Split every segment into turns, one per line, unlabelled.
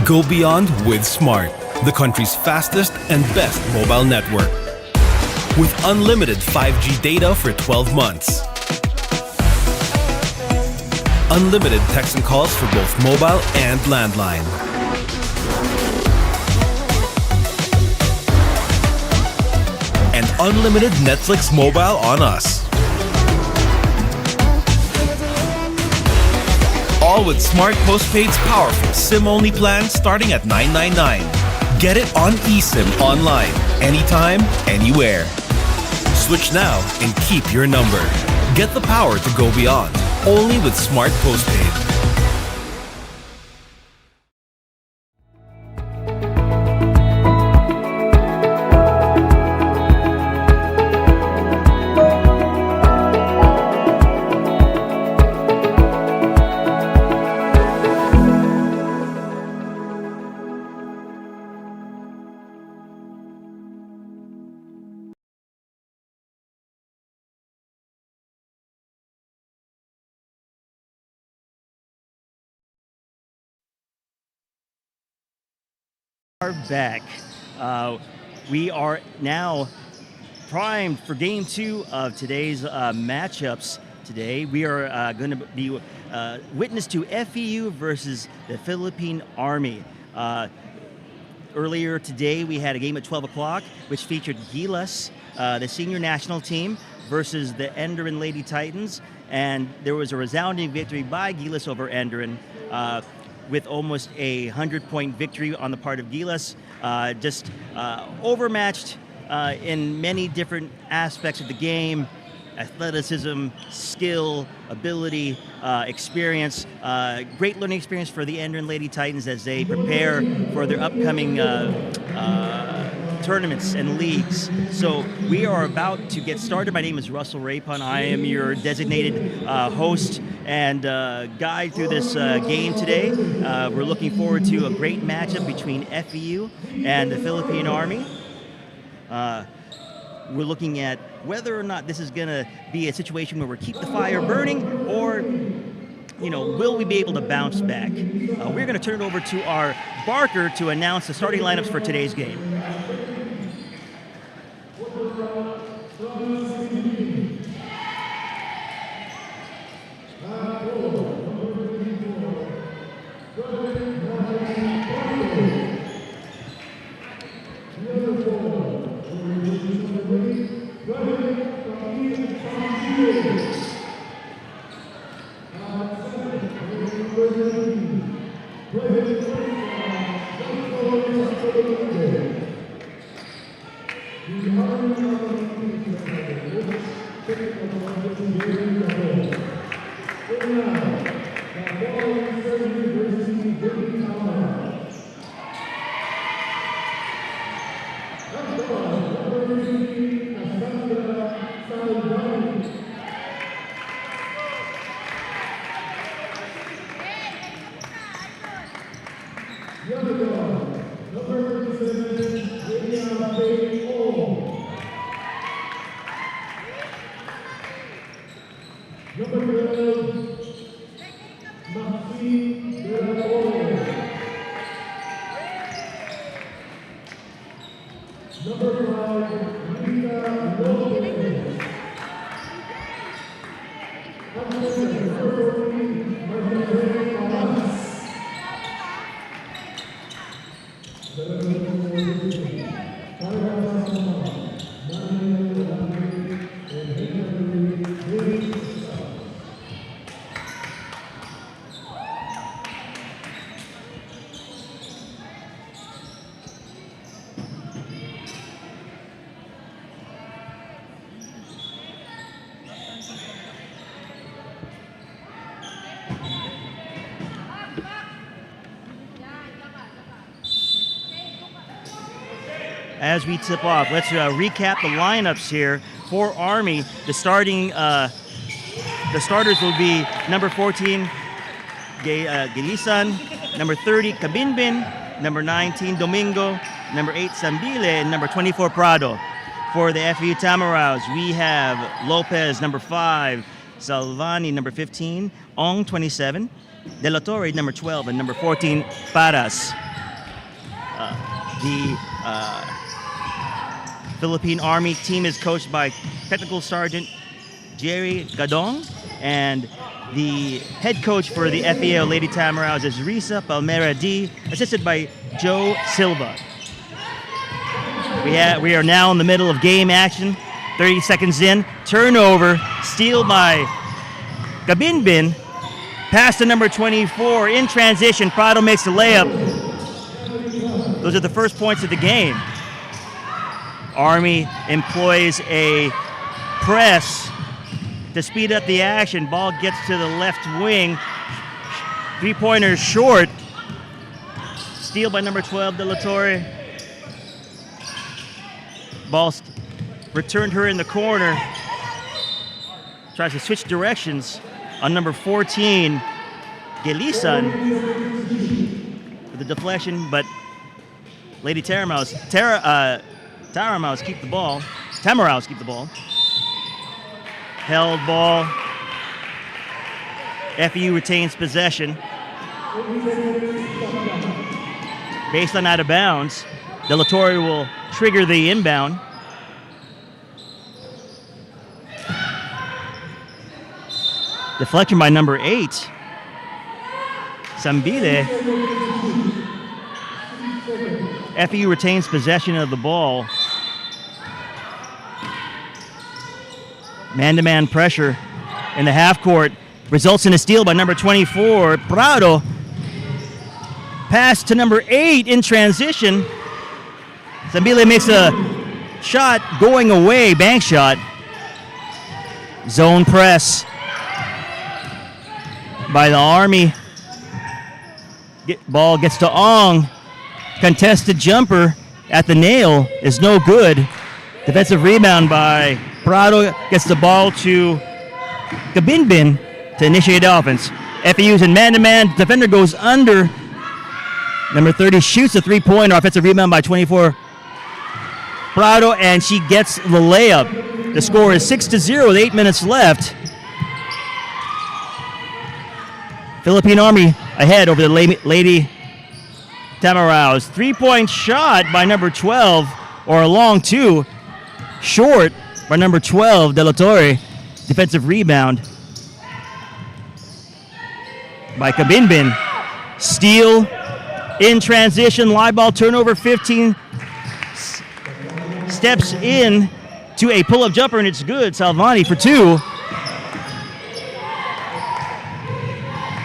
Go beyond with Smart, the country's fastest and best mobile network. With unlimited 5G data for 12 months. Unlimited text and calls for both mobile and landline. And unlimited Netflix mobile on us. All with Smart Postpaid's powerful SIM-only plan starting at $999. Get it on eSIM online, anytime, anywhere. Switch now and keep your number. Get the power to go beyond, only with Smart Postpaid.
Back. We are now primed for game 2 of today's matchups. Today we are going to be witness to FEU versus the Philippine Army. Earlier today we had a game at 12 o'clock which featured Gilas, the senior national team, versus the Enderun Lady Titans, and there was a resounding victory by Gilas over Enderun. With almost a 100-point victory on the part of Gilas, just overmatched in many different aspects of the game: athleticism, skill, ability, experience. Great learning experience for the Enderun Lady Titans as they prepare for their upcoming tournaments and leagues. So we are about to get started. My name is Russell Rapon. I am your designated host and guide through this game today. We're looking forward to a great matchup between FEU and the Philippine Army. We're looking at whether or not this is going to be a situation where we keep the fire burning, or will we be able to bounce back? We're going to turn it over to our Barker to announce the starting lineups for today's game. As we tip off, let's recap the lineups here for Army. The starters will be number 14, Gilisan, number 30, Kabinbin, number 19, Domingo, number 8, Sambile, and number 24, Prado. For the FEU Tamaraws, we have Lopez, number 5, Salvani, number 15, Ong, 27, De La Torre, number 12, and number 14, Paras. The Philippine Army team is coached by Technical Sergeant Jerry Gadong, and the head coach for the FEU Lady Tamaraws is Risa Palmera D, assisted by Joe Silva. We are now in the middle of game action. 30 seconds in, turnover, steal by Gabinbin, pass to number 24, in transition, Prado makes the layup. Those are the first points of the game. Army employs a press to speed up the action. Ball gets to the left wing, three-pointer short, steal by number 12, De La Torre. Ball returned her in the corner. Tries to switch directions on number 14, Gelisan, with the deflection, but Lady Tamaraws keep the ball. Tamaraws keep the ball. Held ball. FEU retains possession. Baseline out of bounds. De La Torre will trigger the inbound. Deflection by number 8, Sambile. FEU retains possession of the ball. Man-to-man pressure in the half court results in a steal by number 24, Prado. Pass to number 8 in transition. Sambile makes a shot going away, bank shot. Zone press by the Army. Ball gets to Ong. Contested jumper at the nail is no good. Defensive rebound by Prado. Gets the ball to Gabinbin to initiate offense. FEU's in man-to-man. Defender goes under. Number 30 shoots a three-pointer. Offensive rebound by 24 Prado, and she gets the layup. The score is 6-0 with 8 minutes left. Philippine Army ahead over the Lady Tamaraws. Three-point shot by number 12, or a long two. Short by number 12, De La Torre. Defensive rebound by Gabinbin. Steal in transition. Live ball turnover. 15 steps in to a pull-up jumper, and it's good. Salvani for two.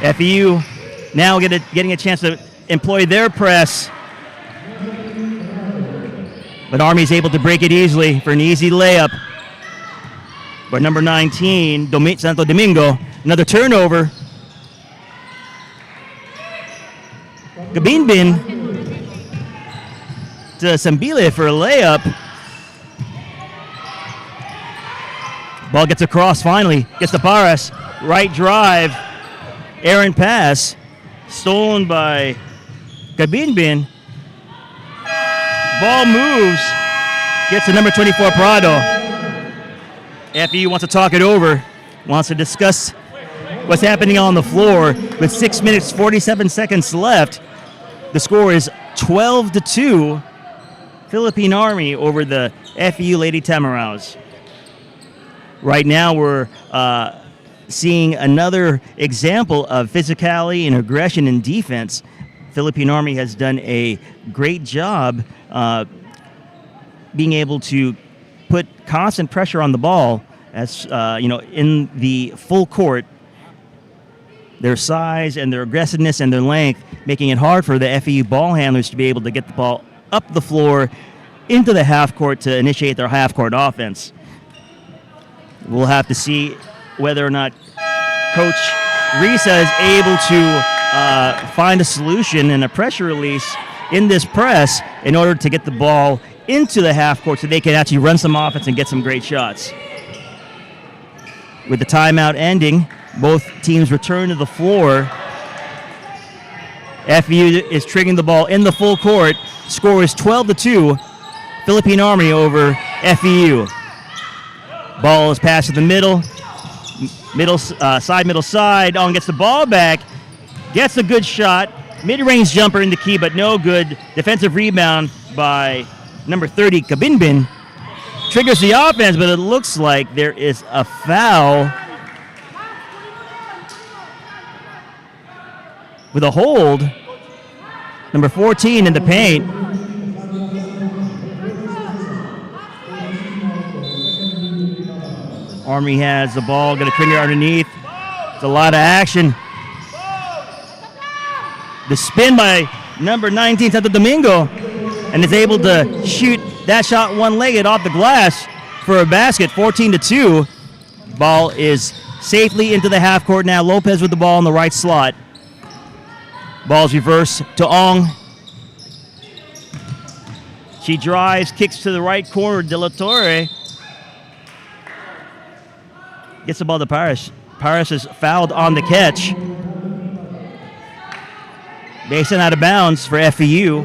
FEU now getting a chance to employ their press. But Army's able to break it easily for an easy layup. But number 19, Santo Domingo, another turnover. Gabinbin to Sambile for a layup. Ball gets across finally, gets to Paras. Right drive, errant pass, stolen by Gabinbin. Ball moves, gets to number 24, Prado. FEU wants to talk it over, wants to discuss what's happening on the floor. With 6 minutes, 47 seconds left, the score is 12-2, Philippine Army over the FEU Lady Tamaraws. Right now we're seeing another example of physicality and aggression in defense. Philippine Army has done a great job being able to put constant pressure on the ball as in the full court. Their size and their aggressiveness and their length making it hard for the FEU ball handlers to be able to get the ball up the floor into the half court to initiate their half court offense. We'll have to see whether or not Coach Risa is able to find a solution and a pressure release in this press in order to get the ball into the half court so they can actually run some offense and get some great shots. With the timeout ending, both teams return to the floor. FEU is triggering the ball in the full court. Score is 12-2, Philippine Army over FEU. Ball is passed to the middle side. On gets the ball back, gets a good shot. Mid-range jumper in the key, but no good. Defensive rebound by number 30, Kabinbin, triggers the offense, but it looks like there is a foul with a hold. Number 14 in the paint. Army has the ball, going to trigger underneath. It's a lot of action. The spin by number 19, Santo Domingo, and is able to shoot that shot one-legged off the glass for a basket, 14-2. Ball is safely into the half court now. Lopez with the ball in the right slot. Ball's reversed to Ong. She drives, kicks to the right corner. De La Torre gets the ball to Paris. Paris is fouled on the catch. Basin out of bounds for FEU.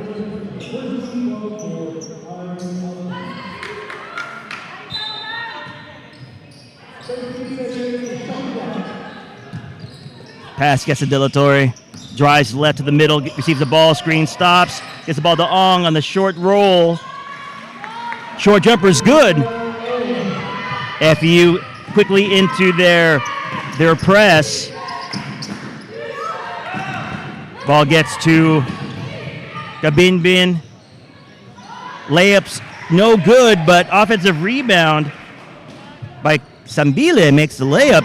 Pass gets to De La Torre. Drives left to the middle, receives the ball, screen stops, gets the ball to Ong on the short roll. Short jumper is good. FEU quickly into their press. Ball gets to Kabinbin. Layups no good, but offensive rebound by Sambile makes the layup.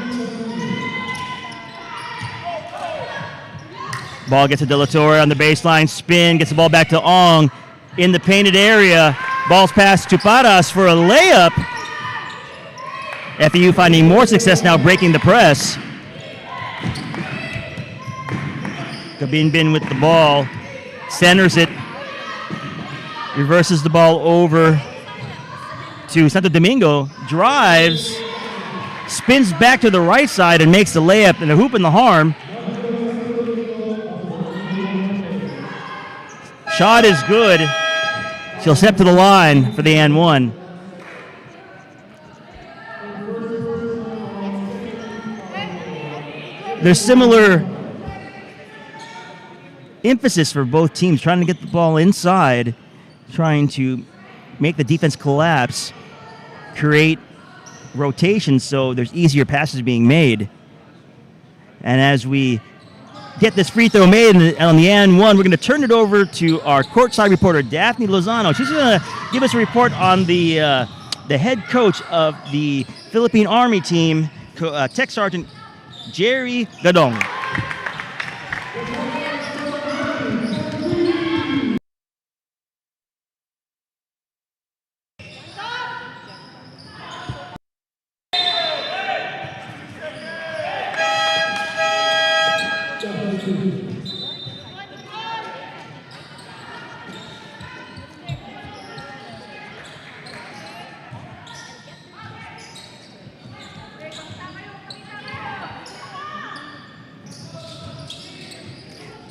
Ball gets to De La Torre on the baseline, spin, gets the ball back to Ong in the painted area. Ball's passed to Paras for a layup. FEU finding more success now breaking the press. Kabinbin with the ball, centers it, reverses the ball over to Santo Domingo, drives, spins back to the right side and makes the layup and a hoop in the harm. Shot is good. She'll step to the line for the and one. There's similar emphasis for both teams, trying to get the ball inside, trying to make the defense collapse, create rotations so there's easier passes being made. And as we get this free throw made on the and one, we're going to turn it over to our courtside reporter, Daphne Lozano. She's going to give us a report on the head coach of the Philippine Army team, Tech Sergeant Jerry Gadong.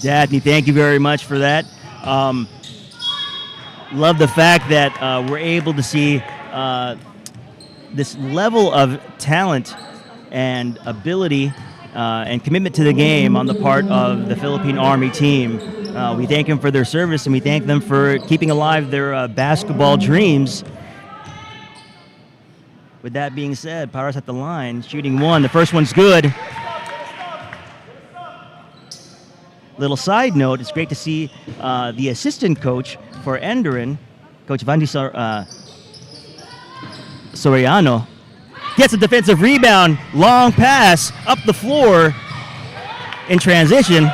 Daphne, thank you very much for that. Love the fact that we're able to see this level of talent and ability and commitment to the game on the part of the Philippine Army team. We thank them for their service, and we thank them for keeping alive their basketball dreams. With that being said, Paras at the line, shooting one. The first one's good. Little side note, it's great to see the assistant coach for Enderan, Coach Vandy Soriano, gets a defensive rebound, long pass up the floor in transition.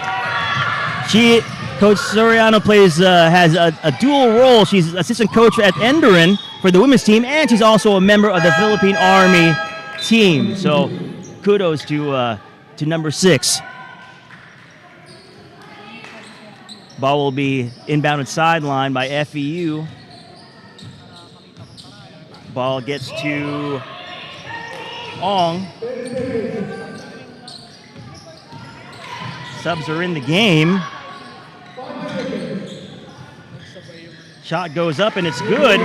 Coach Soriano has a dual role. She's assistant coach at Enderan for the women's team, and she's also a member of the Philippine Army team. So kudos to number 6. Ball will be inbounded sideline by FEU. Ball gets to Ong. Subs are in the game. Shot goes up and it's good.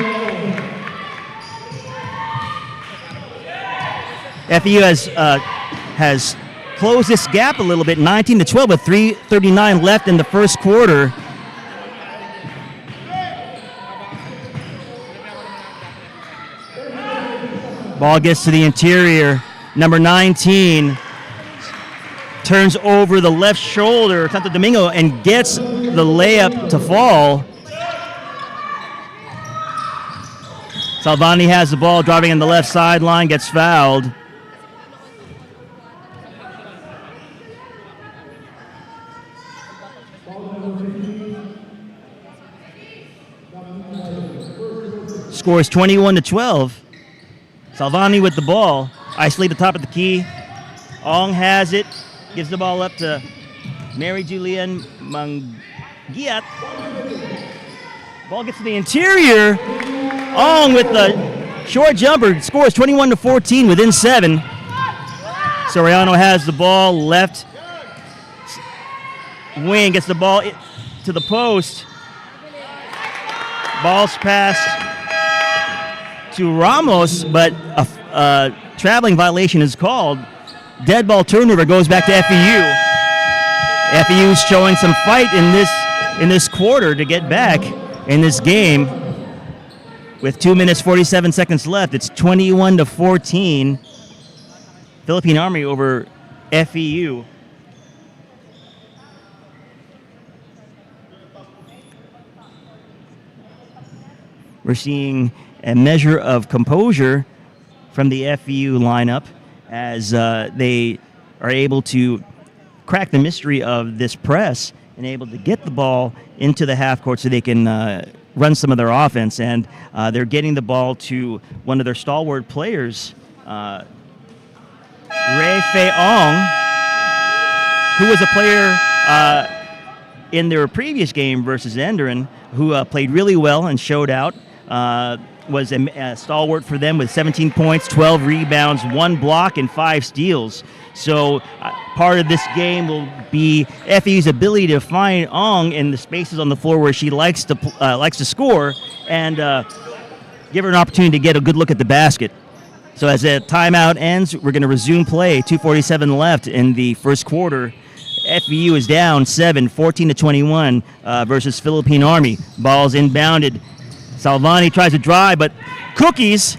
FEU has close this gap a little bit, 19-12 with 3:39 left in the first quarter. Ball gets to the interior. Number 19 turns over the left shoulder, Santo Domingo, and gets the layup to fall. Salvani has the ball, driving on the left sideline, gets fouled. Scores 21-12. Salvani with the ball. Isolate the top of the key. Ong has it. Gives the ball up to Mary Julian Mangiat. Ball gets to the interior. Ong with the short jumper. Scores 21-14 within 7. Soriano has the ball. Left wing gets the ball to the post. Ball's passed to Ramos, but a traveling violation is called. Dead ball turnover goes back to FEU. FEU's showing some fight in this quarter to get back in this game. With 2 minutes 47 seconds left, it's 21-14. Philippine Army over FEU. We're seeing a measure of composure from the FEU lineup as they are able to crack the mystery of this press and able to get the ball into the half court so they can run some of their offense. And they're getting the ball to one of their stalwart players, Ray Fei Ong, who was a player in their previous game versus Enderan, who played really well and showed out. Was a stalwart for them with 17 points, 12 rebounds, 1 block, and 5 steals. So part of this game will be FEU's ability to find Ong in the spaces on the floor where she likes to score and give her an opportunity to get a good look at the basket. So as the timeout ends, we're going to resume play. 2:47 left in the first quarter. FEU is down 14-21 versus Philippine Army. Ball's inbounded. Salvani tries to drive, but cookies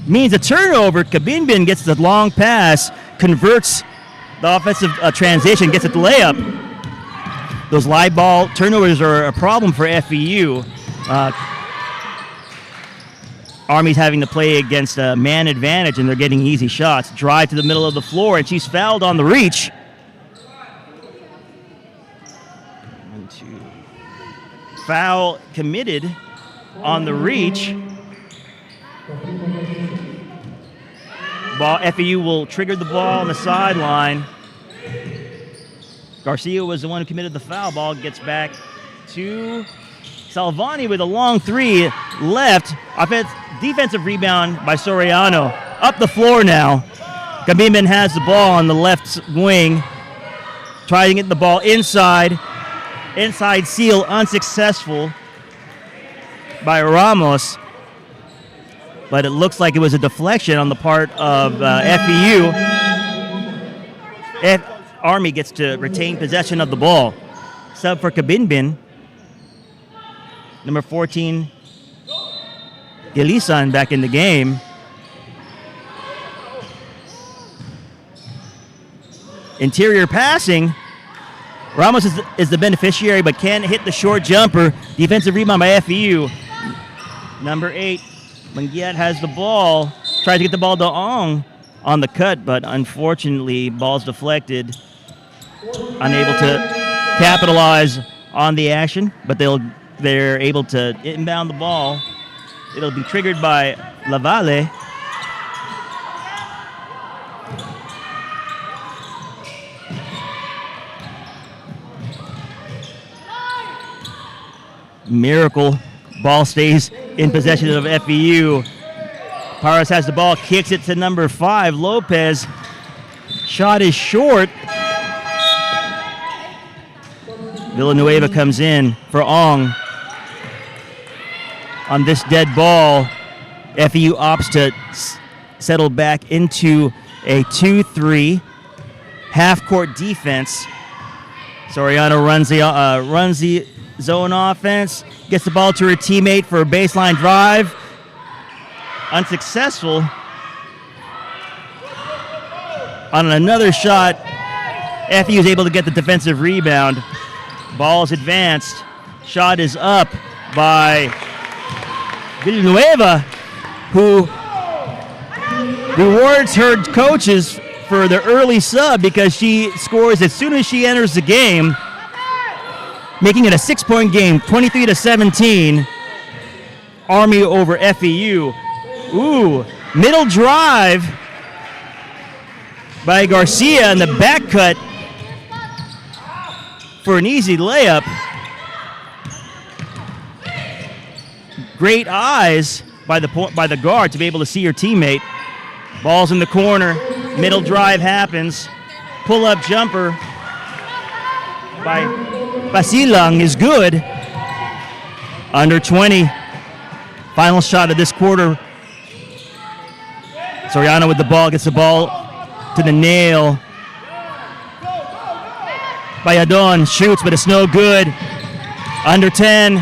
means a turnover. Kabinbin gets the long pass, converts the offensive transition, gets it the layup. Those live ball turnovers are a problem for FEU. Army's having to play against a man advantage, and they're getting easy shots. Drive to the middle of the floor, and she's fouled on the reach. 1, 2. Foul committed on the reach. FEU will trigger the ball on the sideline. Garcia was the one who committed the foul. Ball gets back to Salvani with a long 3 left. Defensive rebound by Soriano. Up the floor now. Kabimban has the ball on the left wing. Trying to get the ball inside. Inside seal unsuccessful by Ramos, but it looks like it was a deflection on the part of FEU. Army gets to retain possession of the ball. Sub for Kabinbin. Number 14, Gilisan back in the game. Interior passing. Ramos is the beneficiary, but can't hit the short jumper. Defensive rebound by FEU. Number 8, Mangiat has the ball. Tries to get the ball to Ong on the cut, but unfortunately, ball's deflected. Unable to capitalize on the action, but they're able to inbound the ball. It'll be triggered by Lavalle. Miracle. Ball stays in possession of FEU. Paras has the ball, kicks it to number 5, Lopez. Shot is short. Villanueva comes in for Ong. On this dead ball, FEU opts to settle back into a 2-3 half-court defense. Soriano runs the zone offense, gets the ball to her teammate for a baseline drive. Unsuccessful. On another shot, FEU is able to get the defensive rebound. Ball's advanced. Shot is up by Villanueva, who rewards her coaches for the early sub because she scores as soon as she enters the game, making it a 6-point game, 23-17. Army over FEU. Ooh, middle drive by Garcia and the back cut for an easy layup. Great eyes by the guard to be able to see your teammate. Ball's in the corner. Middle drive happens. Pull-up jumper by Basilang is good. Under 20. Final shot of this quarter. Soriano with the ball, gets the ball to the nail. Bayadon shoots, but it's no good. Under 10.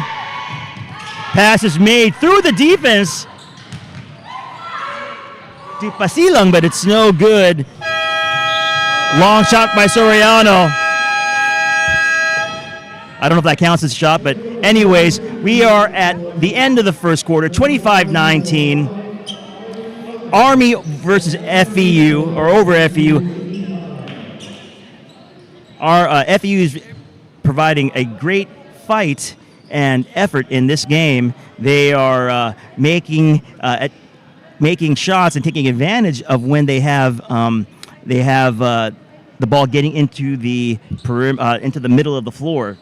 Pass is made through the defense to Pasilang, but it's no good. Long shot by Soriano. I don't know if that counts as a shot, but anyways, we are at the end of the first quarter, 25-19. Army versus FEU, or over FEU. Our FEU is providing a great fight and effort in this game. They are making shots and taking advantage of when they have the ball getting into the middle of the floor.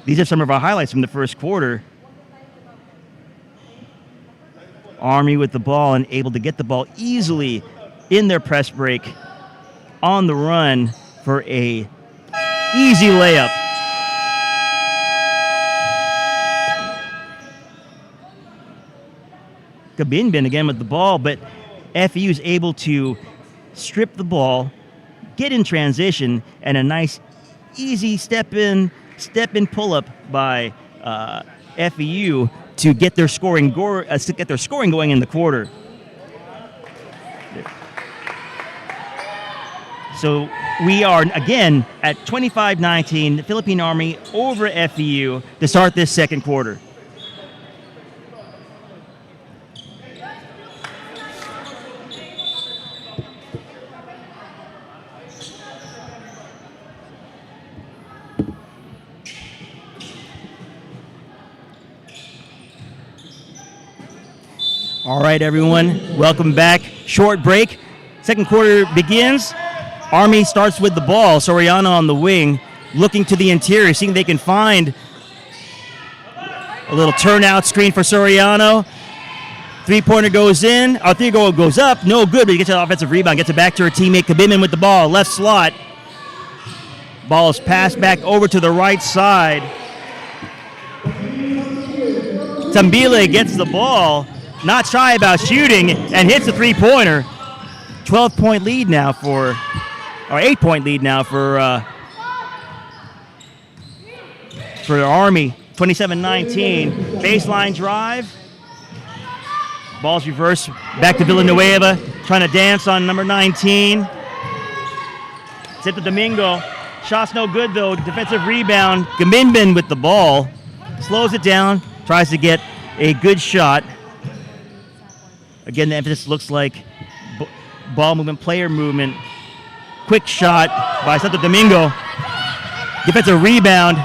These are some of our highlights from the first quarter. Army with the ball and able to get the ball easily in their press break on the run for a easy layup. Kabinbin again with the ball, but FEU is able to strip the ball, get in transition, and a nice, easy step-in pull-up by FEU to get their scoring going in the quarter. So we are again at 25-19, the Philippine Army over FEU to start this second quarter. All right, everyone, welcome back. Short break. Second quarter begins. Army starts with the ball. Soriano on the wing, looking to the interior, seeing they can find a little turnout screen for Soriano. Three-pointer goes in. Three-goal goes up. No good, but he gets an offensive rebound. Gets it back to her teammate, Kabinman with the ball. Left slot. Ball is passed back over to the right side. Tambile gets the ball. Not shy about shooting and hits the three-pointer. 12-point lead now or 8-point lead now for Army. 27-19. Baseline drive. Ball's reversed back to Villanueva. Trying to dance on number 19. It's to Domingo. Shot's no good though. Defensive rebound. Gaminbin with the ball. Slows it down. Tries to get a good shot. Again, the emphasis looks like ball movement, player movement. Quick shot by Santo Domingo. Defensive rebound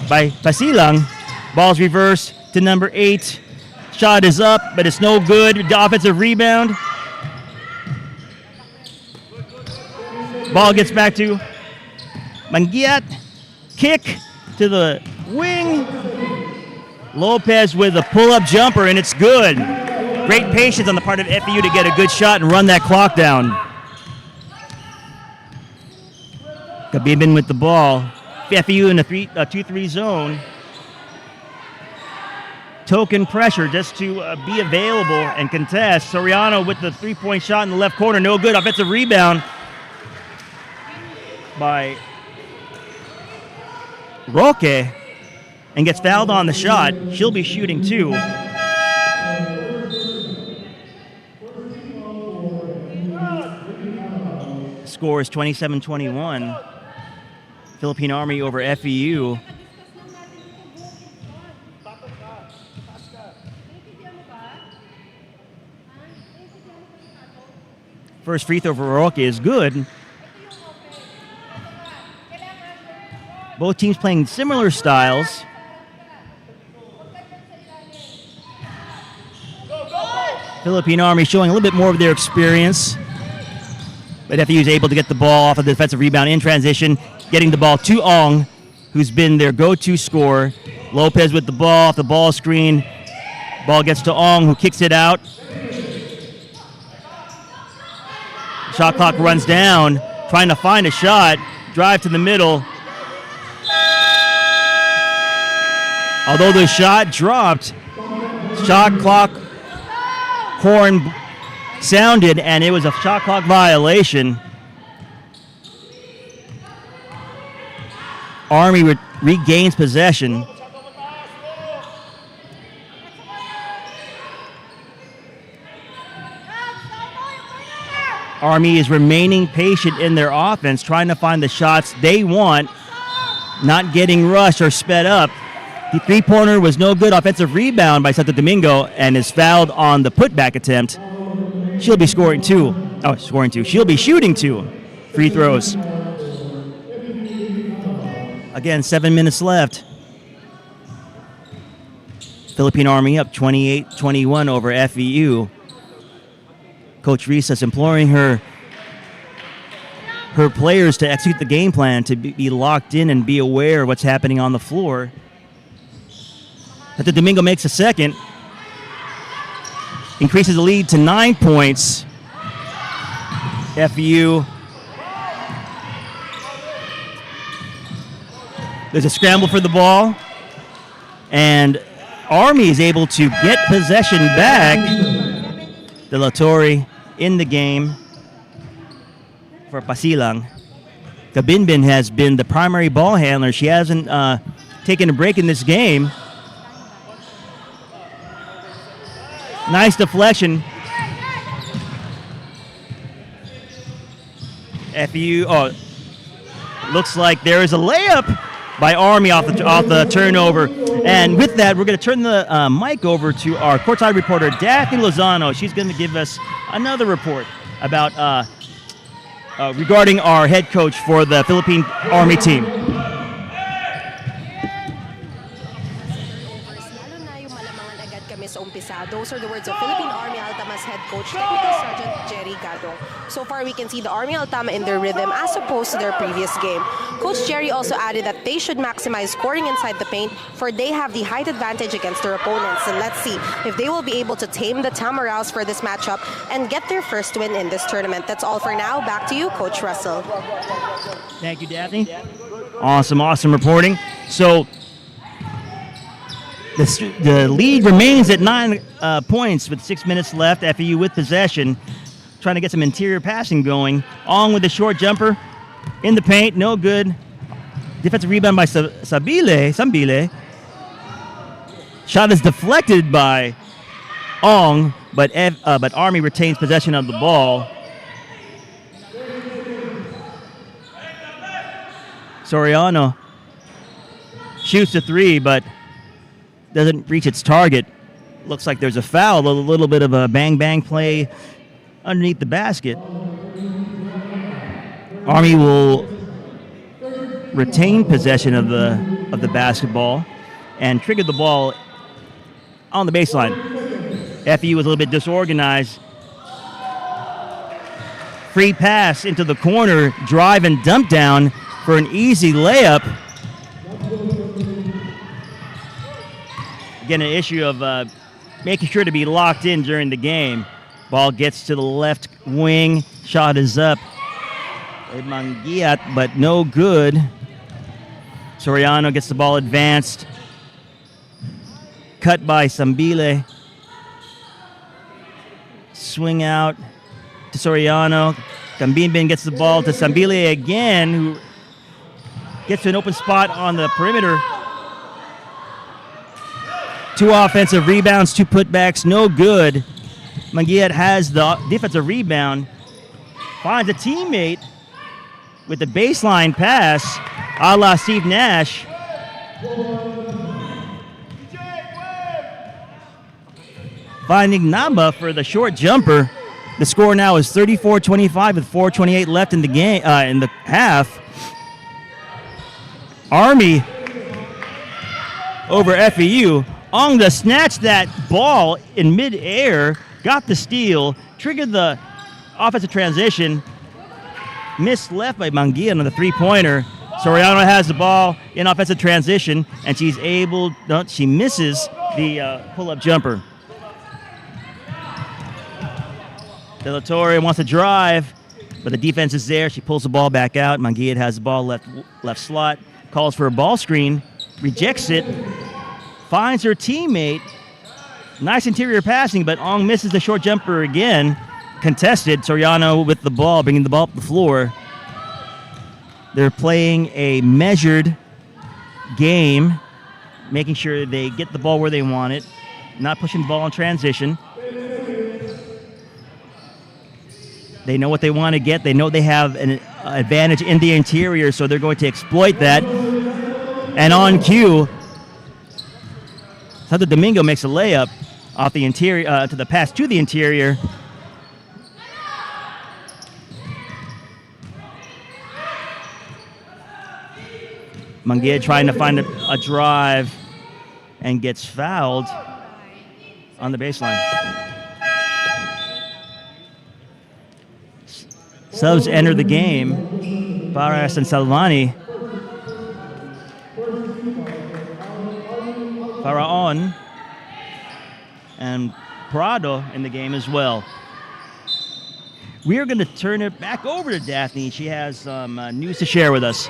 by Pasilang. Ball's reversed to number 8. Shot is up, but it's no good. The offensive rebound. Ball gets back to Mangiat. Kick to the wing. Lopez with a pull-up jumper, and it's good. Great patience on the part of FEU to get a good shot and run that clock down. Kabibin with the ball. FEU in a 2-3 zone. Token pressure just to be available and contest. Soriano with the three-point shot in the left corner. No good. Offensive rebound by Roque and gets fouled on the shot. She'll be shooting too. score is 27-21. Philippine Army over FEU. First free throw for Roque is good. Both teams playing similar styles. Philippine Army showing a little bit more of their experience. But FEU is able to get the ball off of the defensive rebound in transition, getting the ball to Ong, who's been their go-to scorer. Lopez with the ball off the ball screen. Ball gets to Ong, who kicks it out. Shot clock runs down, trying to find a shot. Drive to the middle. Although the shot dropped, shot clock horn sounded, and it was a shot clock violation. Army regains possession. Army is remaining patient in their offense, trying to find the shots they want, not getting rushed or sped up. The three-pointer was no good. Offensive rebound by Santo Domingo and is fouled on the putback attempt. She'll be scoring two. Oh, scoring two. She'll be shooting two free throws. Again, 7 minutes left. Philippine Army up 28-21 over FEU. Coach Risas imploring her players to execute the game plan, to be locked in and be aware of what's happening on the floor. Santo Domingo makes a second. Increases the lead to 9 points. FEU. There's a scramble for the ball. And Army is able to get possession back. De La Torre in the game for Pasilang. Kabinbin has been the primary ball handler. She hasn't taken a break in this game. Nice deflection. FEU, looks like there is a layup by Army off the turnover. And with that, we're going to turn the mic over to our courtside reporter, Daphne Lozano. She's going to give us another report about regarding our head coach for the Philippine Army team.
Those are the words of Philippine Army Altama's head coach, Technical Sergeant Jerry Gadong. So far, we can see the Army Altama in their rhythm as opposed to their previous game. Coach Jerry also added that they should maximize scoring inside the paint, for they have the height advantage against their opponents. And let's see if they will be able to tame the Tamaraws for this matchup and get their first win in this tournament. That's all for now. Back to you, Coach Russell.
Thank you, Daphne. Awesome reporting. So the lead remains at 9 points with 6 minutes left. FEU with possession, trying to get some interior passing going. Ong with a short jumper in the paint, no good. Defensive rebound by Sambile. Shot is deflected by Ong, but Army retains possession of the ball. Soriano shoots a three, but doesn't reach its target. Looks like there's a foul, a little bit of a bang-bang play underneath the basket. Army will retain possession of the basketball and trigger the ball on the baseline. FEU was a little bit disorganized. Free pass into the corner, drive and dump down for an easy layup. Again, an issue of making sure to be locked in during the game. Ball gets to the left wing. Shot is up. Mangiat, but no good. Soriano gets the ball advanced. Cut by Sambile. Swing out to Soriano. Kambinbin gets the ball to Sambile again, who gets to an open spot on the perimeter. 2 offensive rebounds, 2 putbacks, no good. Mangiat has the defensive rebound, finds a teammate, with the baseline pass, a la Steve Nash. Finding Naba for the short jumper. The score now is 34-25 with 4:28 left in the game, in the half. Army over FEU. Ong to snatch that ball in midair, got the steal, triggered the offensive transition, missed left by Manguia on the three-pointer. Soriano has the ball in offensive transition, and she misses the pull-up jumper. De La Torre wants to drive, but the defense is there. She pulls the ball back out. Manguia has the ball left slot, calls for a ball screen, rejects it, finds her teammate. Nice interior passing, but Ong misses the short jumper again. Contested. Soriano with the ball, bringing the ball up the floor. They're playing a measured game, making sure they get the ball where they want it, not pushing the ball in transition. They know what they want to get. They know they have an advantage in the interior, so they're going to exploit that. And on cue, Santo Domingo makes a layup off the interior to the pass to the interior. Manguia trying to find a drive and gets fouled on the baseline. Subs enter the game. Barras and Salvani. Faraon and Prado in the game as well. We are going to turn it back over to Daphne. She has some news to share with us.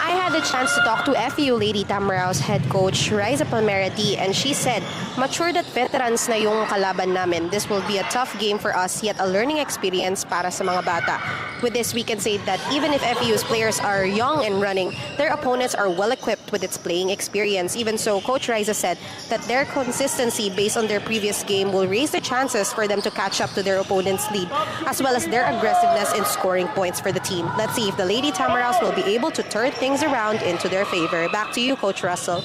I had the chance to talk to FEU Lady Tamaraws head coach Riza Palmerati, and she said, mature that veterans na yung kalaban namin. This will be a tough game for us, yet a learning experience para sa mga bata. With this, we can say that even if FEU's players are young and running, their opponents are well equipped with its playing experience. Even so, Coach Riza said that their consistency based on their previous game will raise the chances for them to catch up to their opponent's lead, as well as their aggressiveness in scoring points for the team. Let's see if the Lady Tamaraws will be able to turn things around into their favor. Back to you, Coach Russell.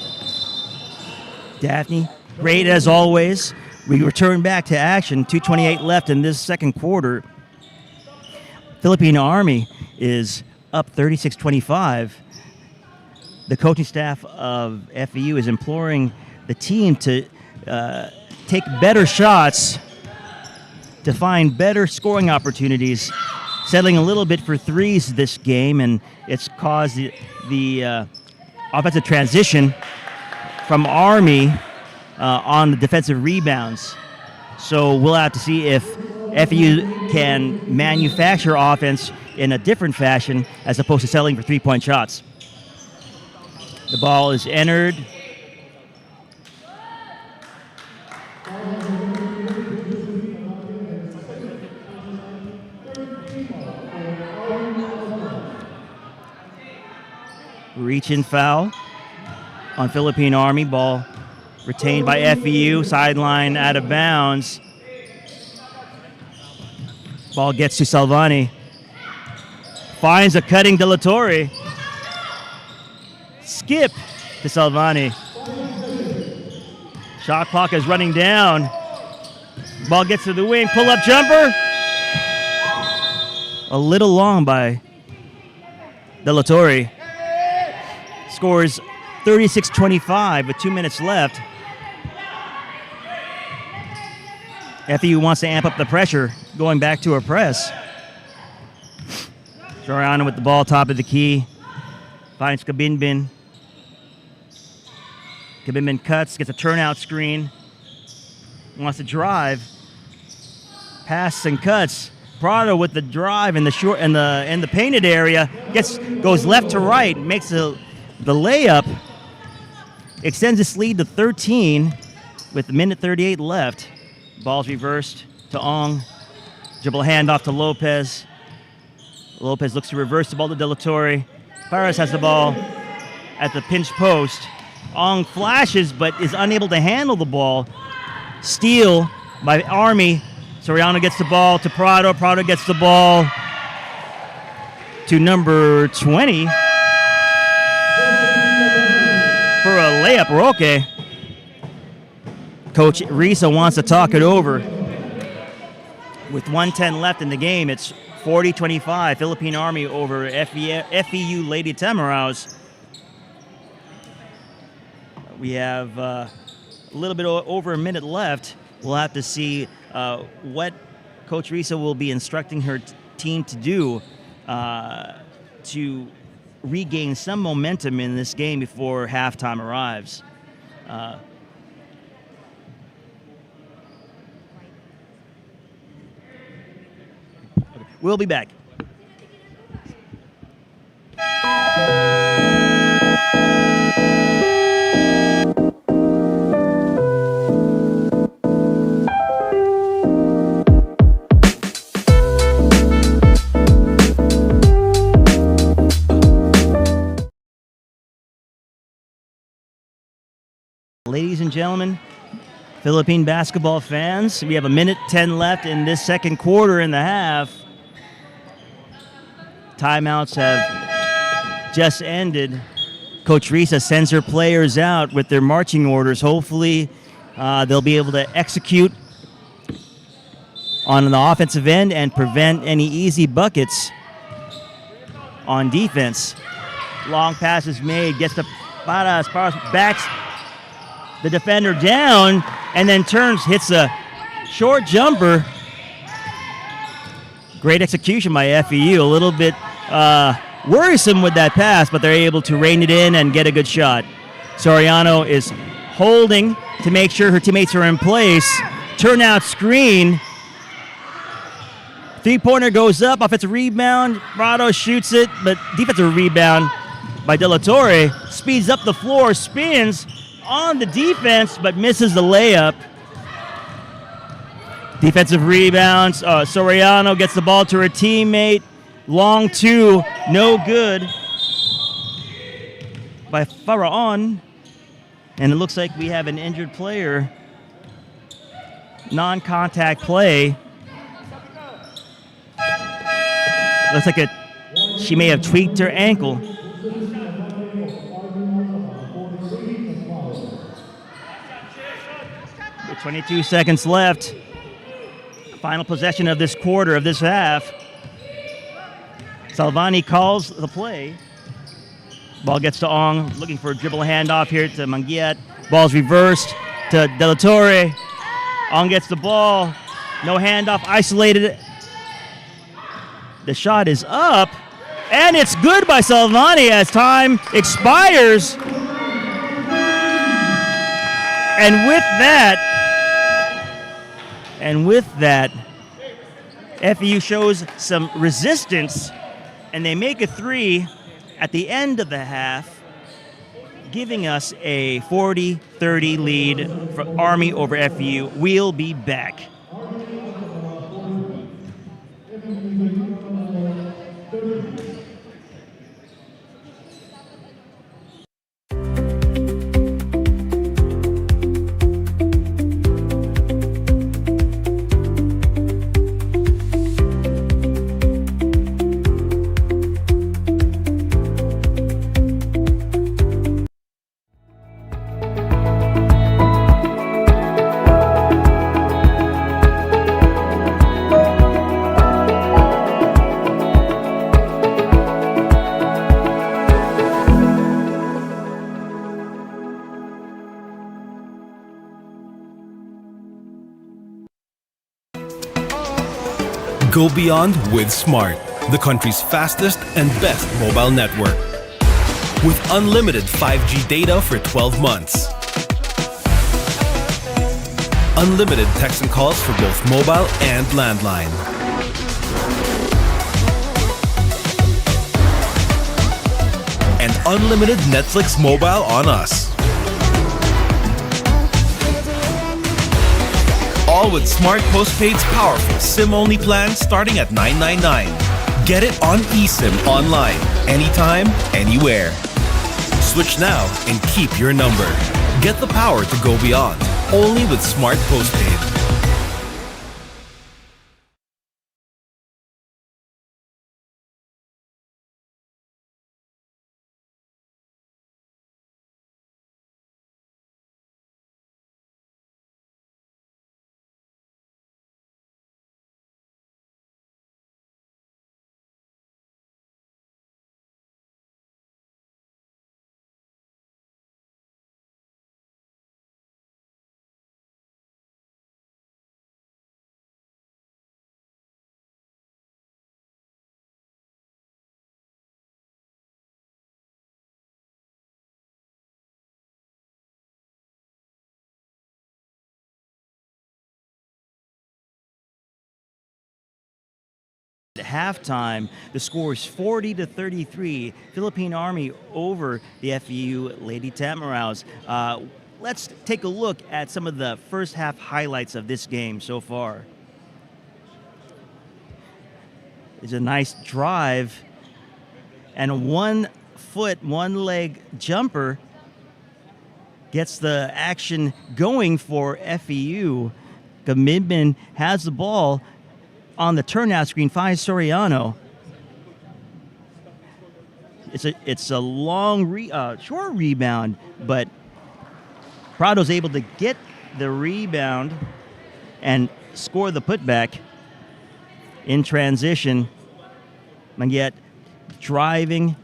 Daphne, great as always. We return back to action. 2:28 left in this second quarter. Philippine Army is up 36-25. The coaching staff of FEU is imploring the team to take better shots, to find better scoring opportunities, settling a little bit for threes this game, and it's caused the offensive transition from Army on the defensive rebounds. So we'll have to see if FEU can manufacture offense in a different fashion as opposed to settling for three-point shots. The ball is entered. Reach-in foul on Philippine Army. Ball retained by FEU. Sideline out of bounds. Ball gets to Salvani. Finds a cutting De La Torre. Skip to Salvani. Shot clock is running down. Ball gets to the wing. Pull-up jumper. A little long by De La Torre. Scores 36-25 with 2 minutes left. FEU wants to amp up the pressure, going back to a press. Soriano with the ball top of the key. Finds Kabinbin. Kabinbin cuts, gets a turnout screen. Wants to drive. Pass and cuts. Prado with the drive in the short in the painted area. Goes left to right, makes the layup. Extends its lead to 13 with a minute 38 left. Ball's reversed to Ong. Dribble handoff to Lopez. Lopez looks to reverse the ball to De La Torre. Paris has the ball at the pinch post. Ong flashes but is unable to handle the ball. Steal by Army. Soriano gets the ball to Prado. Prado gets the ball to number 20 for a layup. Roque. Coach Risa wants to talk it over. With 1:10 left in the game, it's 40-25, Philippine Army over FEU Lady Tamaraws. We have a little bit over a minute left. We'll have to see what Coach Risa will be instructing her team to do to regain some momentum in this game before halftime arrives. We'll be back. Ladies and gentlemen, Philippine basketball fans, we have a minute 10 left in this second quarter in the half. Timeouts have just ended. Coach Risa sends her players out with their marching orders. Hopefully, they'll be able to execute on the offensive end and prevent any easy buckets on defense. Long pass is made, gets to Paras, backs the defender down, and then turns, hits a short jumper. Great execution by FEU. A little bit worrisome with that pass, but they're able to rein it in and get a good shot. Soriano is holding to make sure her teammates are in place. Turnout screen. Three-pointer goes up, offensive rebound. Rado shoots it, but defensive rebound by De La Torre. Speeds up the floor, spins on the defense, but misses the layup. Defensive rebounds. Soriano gets the ball to her teammate. Long two, no good by Faraon. And it looks like we have an injured player. Non-contact play. Looks like she may have tweaked her ankle. With 22 seconds left. Final possession of this quarter, of this half. Salvani calls the play. Ball gets to Ong, looking for a dribble handoff here to Mangiat. Ball's reversed to De La Torre. Ong gets the ball. No handoff, isolated. The shot is up, and it's good by Salvani as time expires. And with that, FEU shows some resistance, and they make a three at the end of the half, giving us a 40-30 lead for Army over FEU. We'll be back.
Go beyond with Smart, the country's fastest and best mobile network. With unlimited 5G data for 12 months. Unlimited text and calls for both mobile and landline. And unlimited Netflix mobile on us. All with Smart Postpaid's powerful SIM-only plan starting at $9.99. Get it on eSIM online, anytime, anywhere. Switch now and keep your number. Get the power to go beyond, only with Smart Postpaid.
At halftime, the score is 40-33. Philippine Army over the FEU Lady Tamaraws. Let's take a look at some of the first half highlights of this game so far. It's a nice drive and a 1 foot, 1 leg jumper gets the action going for FEU. Gamidman has the ball on the turnout screen, finds Soriano. It's a long, short rebound, but Prado's able to get the rebound and score the putback in transition. Mangyet driving,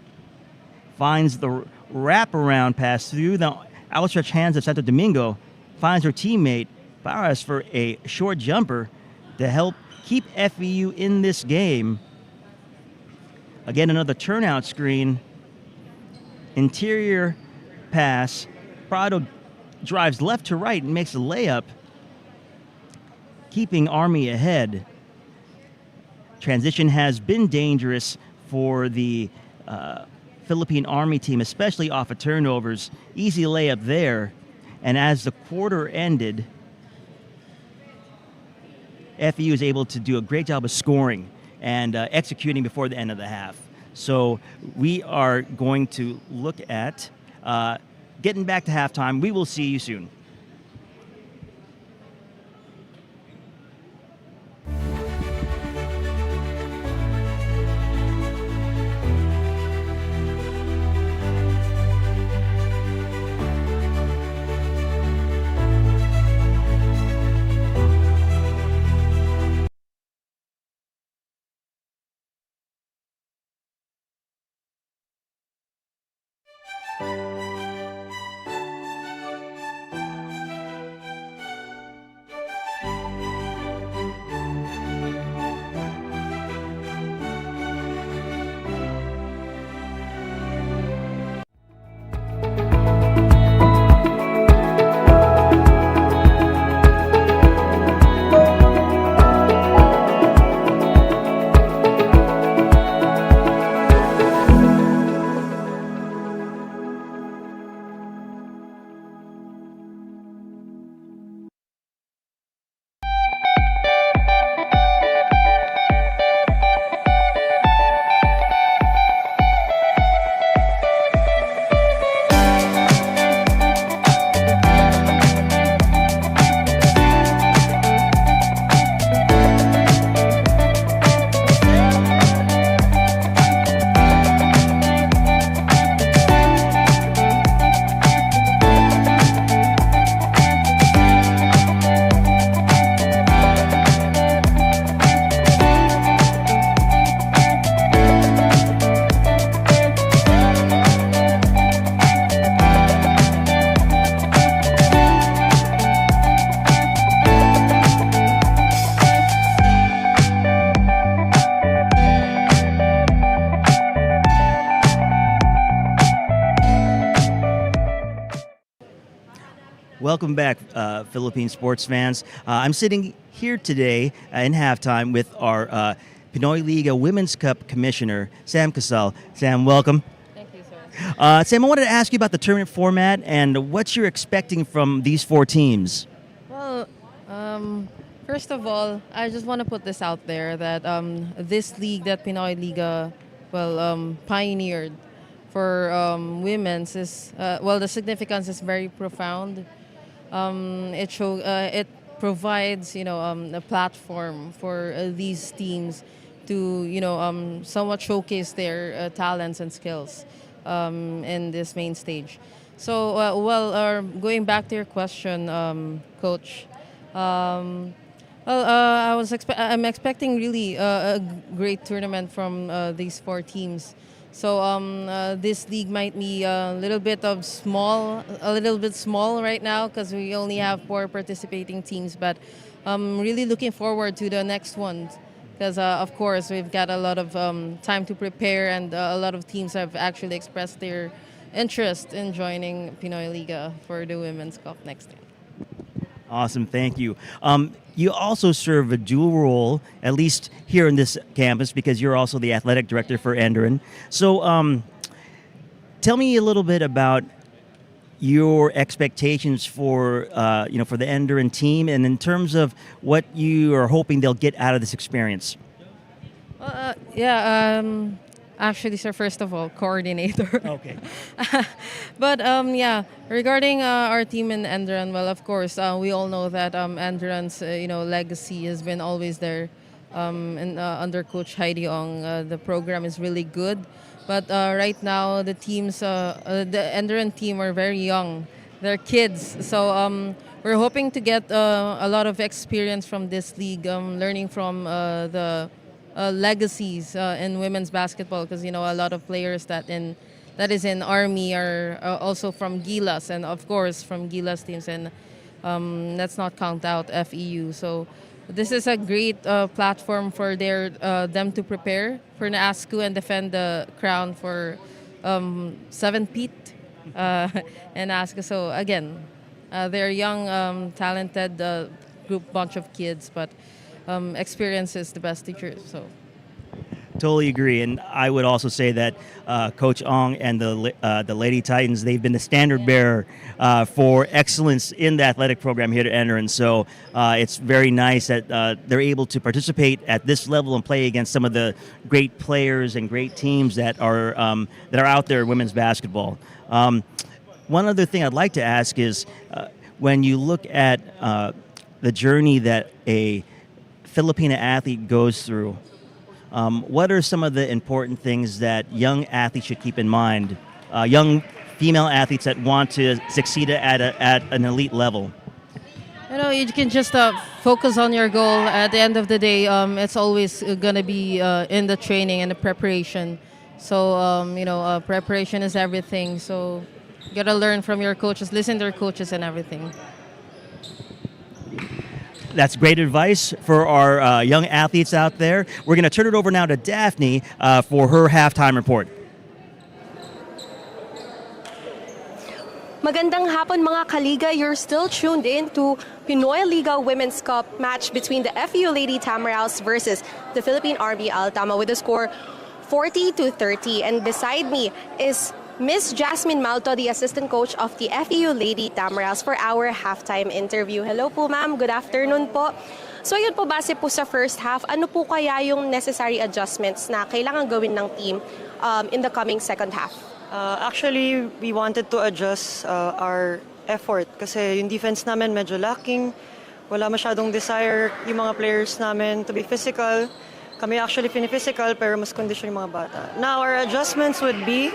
finds the wraparound pass through the outstretched hands of Santo Domingo, finds her teammate Barras for a short jumper to help keep FEU in this game. Again, another turnout screen. Interior pass. Prado drives left to right and makes a layup, keeping Army ahead. Transition has been dangerous for the Philippine Army team, especially off of turnovers. Easy layup there. And as the quarter ended, FEU is able to do a great job of scoring and executing before the end of the half. So we are going to look at getting back to halftime. We will see you soon. Welcome back, Philippine sports fans. I'm sitting here today in halftime with our Pinoy Liga Women's Cup Commissioner, Sam Casal. Sam, welcome.
Thank you, sir.
Sam, I wanted to ask you about the tournament format and what you're expecting from these 4 teams.
Well, first of all, I just want to put this out there that this league that Pinoy Liga, pioneered for women's is, the significance is very profound. It provides, a platform for these teams to, somewhat showcase their talents and skills in this main stage. So, going back to your question, Coach, I'm expecting really a great tournament from these 4 teams. So this league might be a little bit small right now because we only have 4 participating teams. But I'm really looking forward to the next one because, of course, we've got a lot of time to prepare, and a lot of teams have actually expressed their interest in joining Pinoy Liga for the Women's Cup next year.
Awesome, thank you. You also serve a dual role, at least here in this campus, because you're also the athletic director for Enderan. So tell me a little bit about your expectations for for the Enderan team, and in terms of what you are hoping they'll get out of this experience.
Actually, sir, first of all, coordinator.
Okay.
But yeah, regarding our team in Enderan, well, of course, we all know that Enderan's legacy has been always there. Under Coach Heidi Ong, the program is really good. But right now, the Enderan team are very young. They're kids, so we're hoping to get a lot of experience from this league, learning from the legacies in women's basketball, because a lot of players that is in Army are also from Gilas, and of course from Gilas teams, and let's not count out FEU. So this is a great platform for them to prepare for NASCU and defend the crown for 7th and NASCU. So again, they're young, talented bunch of kids, but experience is the best teacher. So
Totally agree, and I would also say that Coach Ong and the Lady Titans, they've been the standard bearer for excellence in the athletic program here at Enderan. So it's very nice that they're able to participate at this level and play against some of the great players and great teams that are out there in women's basketball. One other thing I'd like to ask is, when you look at the journey that a Filipina athlete goes through, what are some of the important things that young athletes should keep in mind? Young female athletes that want to succeed at an elite level.
You can just focus on your goal. At the end of the day, it's always going to be in the training and the preparation. So, preparation is everything. So, you got to learn from your coaches, listen to your coaches and everything.
That's great advice for our young athletes out there. We're going to turn it over now to Daphne for her halftime report.
Magandang hapon mga kaliga. You're still tuned in to Pinoy Liga Women's Cup match between the FEU Lady Tamaraws versus the Philippine Army Altama with a score 40-30. And beside me is Miss Jasmine Malto, the assistant coach of the FEU Lady Tamaraws, for our halftime interview. Hello po ma'am, good afternoon po. So yun po, base po sa first half, ano po kaya yung necessary adjustments na kailangan gawin ng team in the coming second half?
Actually, we wanted to adjust our effort kasi yung defense namin medyo lacking. Wala masyadong desire yung mga players namin to be physical. Kami actually physical pero mas condition yung mga bata. Now, our adjustments would be,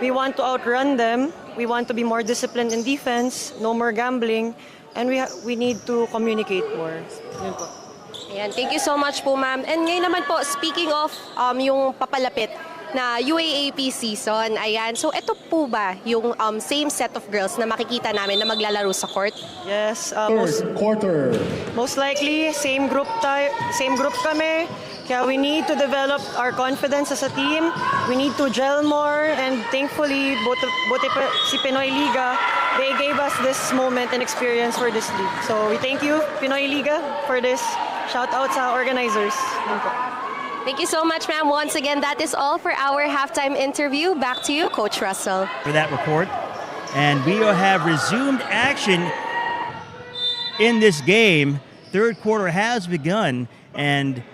we want to outrun them. We want to be more disciplined in defense, no more gambling, and we need to communicate more. Yun po.
Ayan, thank you so much po ma'am. And ngayon naman po, speaking of yung papalapit na UAAP season, ayan. So ito po ba yung same set of girls na makikita namin na maglalaro sa court?
Yes,
quarter.
most likely same group kami. Kaya we need to develop our confidence as a team. We need to gel more, and thankfully, both si Pinoy Liga, they gave us this moment and experience for this league. So we thank you, Pinoy Liga, for this. Shout out sa organizers.
Thank you so much, ma'am. Once again, that is all for our halftime interview. Back to you, Coach Russell.
For that report. And we have resumed action in this game. Third quarter has begun, and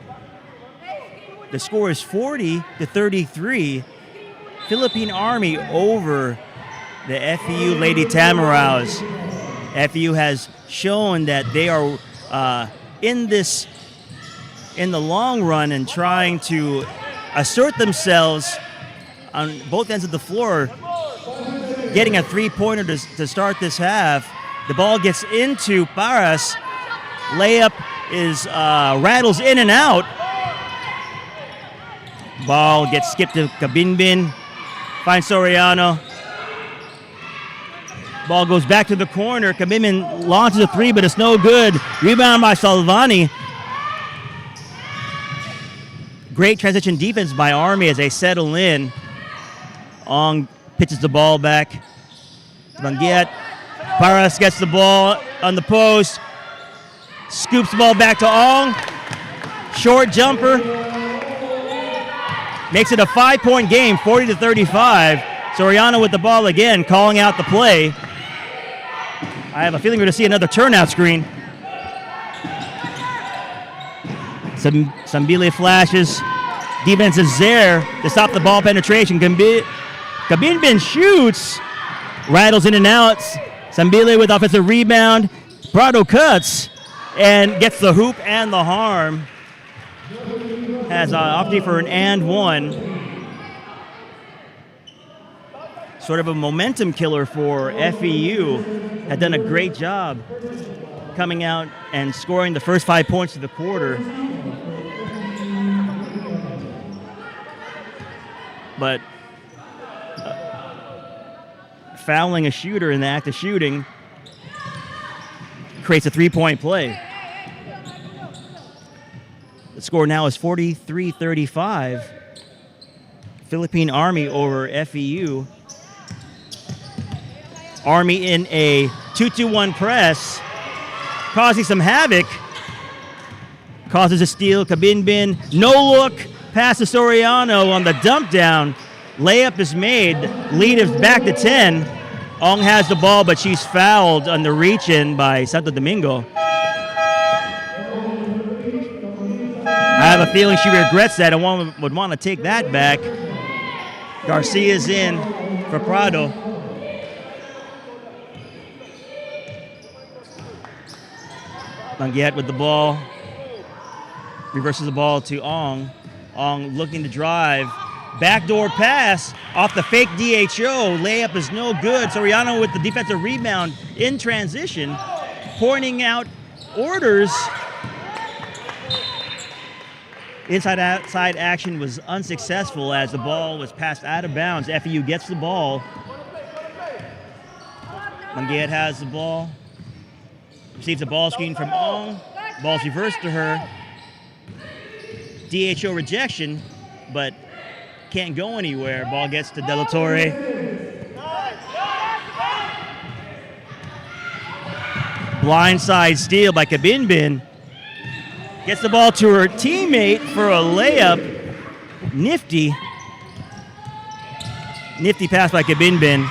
the score is 40-33. Philippine Army over the FEU Lady Tamaraws. FEU has shown that they are in the long run and trying to assert themselves on both ends of the floor, getting a three-pointer to start this half. The ball gets into Paras. Layup is rattles in and out. Ball gets skipped to Kabinbin. Finds Soriano. Ball goes back to the corner. Kabinbin launches a three, but it's no good. Rebound by Salvani. Great transition defense by Army as they settle in. Ong pitches the ball back to Bangiat. Paras gets the ball on the post. Scoops the ball back to Ong. Short jumper. Makes it a 5-point game, 40-35. Soriano with the ball again, calling out the play. I have a feeling we're going to see another turnout screen. Sambile flashes. Defense is there to stop the ball penetration. Kabinbin shoots. Rattles in and out. Sambile with offensive rebound. Prado cuts and gets the hoop and the harm. Has opportunity for an and one. Sort of a momentum killer for FEU. Had done a great job coming out and scoring the first 5 points of the quarter. But fouling a shooter in the act of shooting creates a 3-point play. The score now is 43-35. Philippine Army over FEU. Army in a 2-2-1 press, causing some havoc. Causes a steal. Kabinbin, no look, pass to Soriano on the dump down. Layup is made. Lead is back to 10. Ong has the ball, but she's fouled on the reach-in by Santo Domingo. I have a feeling she regrets that and would want to take that back. Garcia's in for Prado. Manguet with the ball. Reverses the ball to Ong. Ong looking to drive. Backdoor pass off the fake DHO. Layup is no good. Soriano with the defensive rebound in transition. Pointing out orders. Inside-outside action was unsuccessful as the ball was passed out of bounds. FEU gets the ball. Manguet has the ball. Receives a ball screen from Ong. Ball's reversed to her. DHO rejection, but can't go anywhere. Ball gets to De La Torre. Blindside steal by Kabinbin. Gets the ball to her teammate for a layup. Nifty pass by Kabinbin.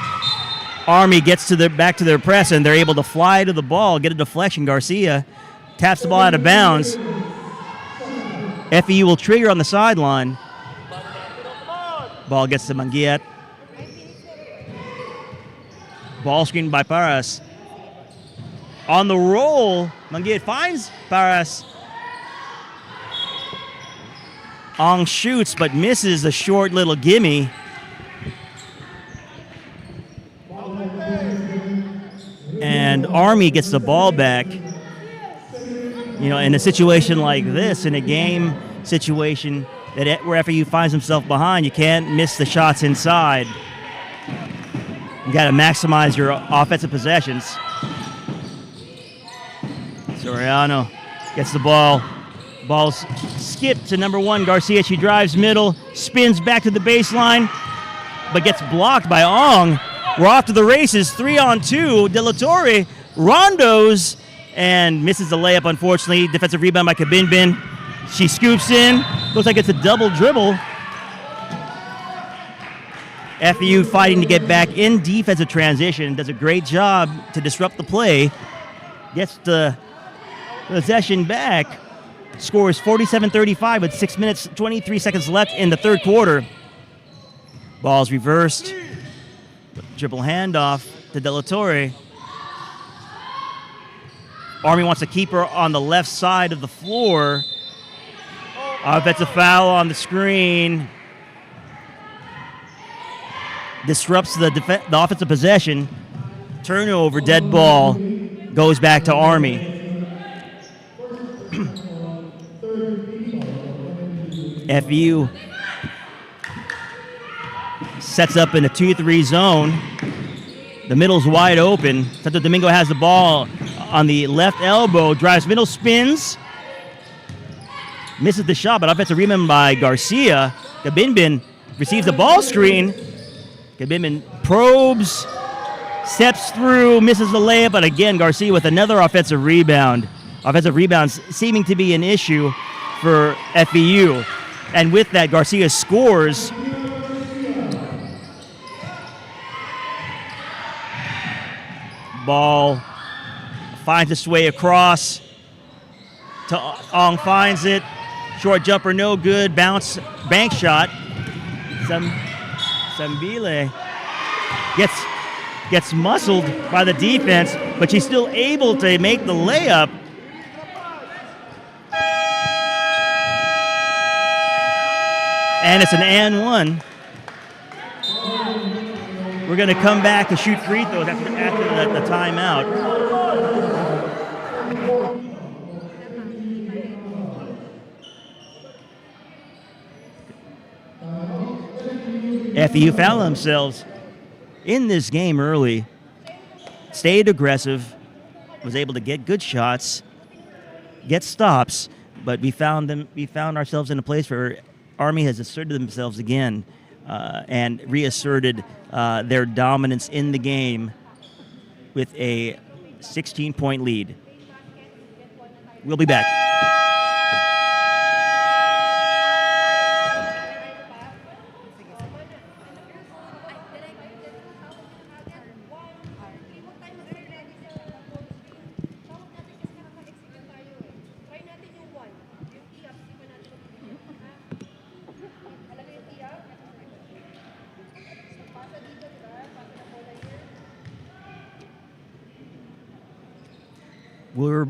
Army gets to back to their press, and they're able to fly to the ball, get a deflection. Garcia taps the ball out of bounds. FEU will trigger on the sideline. Ball gets to Manguet. Ball screened by Paras. On the roll, Manguet finds Paras. Ong shoots but misses a short little gimme. And Army gets the ball back. You know, in a situation like this, in a game situation where FAU finds himself behind, you can't miss the shots inside. You got to maximize your offensive possessions. Soriano gets the ball. Ball's skipped to number 1, Garcia. She drives middle, spins back to the baseline, but gets blocked by Ong. We're off to the races, 3-on-2. De La Torre rondos and misses the layup, unfortunately. Defensive rebound by Kabinbin. She scoops in. Looks like it's a double dribble. FEU fighting to get back in defensive transition. Does a great job to disrupt the play. Gets the possession back. Scores 47-35 with 6 minutes, 23 seconds left in the third quarter. Ball's reversed. Dribble handoff to De La Torre. Army wants to keep her on the left side of the floor. Offensive foul on the screen. Disrupts the offensive possession. Turnover, dead ball. Goes back to Army. FEU sets up in a 2-3 zone. The middle's wide open. Santo Domingo has the ball on the left elbow. Drives middle, spins. Misses the shot, but offensive rebound by Garcia. Kabinbin receives the ball screen. Kabinbin probes, steps through, misses the layup, but again, Garcia with another offensive rebound. offensive rebounds seeming to be an issue for FEU. And with that, Garcia scores. Ball finds its way across. Ong finds it. Short jumper, no good. Bounce, bank shot. Sambile gets muscled by the defense, but she's still able to make the layup. And it's an and one. We're going to come back to shoot free throws after the timeout. FEU found themselves in this game early, stayed aggressive, was able to get good shots, get stops, but we found ourselves in a place where Army has asserted themselves again and reasserted their dominance in the game with a 16-point lead. We'll be back.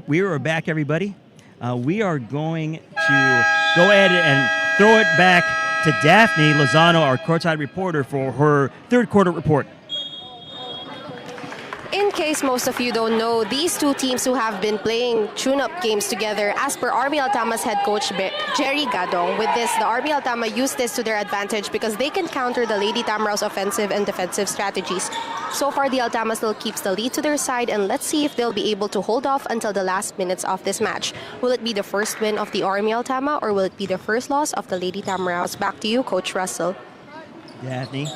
We are back, everybody. We are going to go ahead and throw it back to Daphne Lozano, our courtside reporter, for her third quarter report.
In case most of you don't know, these two teams who have been playing tune-up games together, as per Army Altama's head coach Jerry Gadong, with this, the Army Altama use this to their advantage because they can counter the Lady Tamaraws' offensive and defensive strategies. So far, the Altama still keeps the lead to their side, and let's see if they'll be able to hold off until the last minutes of this match. Will it be the first win of the Army Altama, or will it be the first loss of the Lady Tamaraws? Back to you, Coach Russell.
Daphne,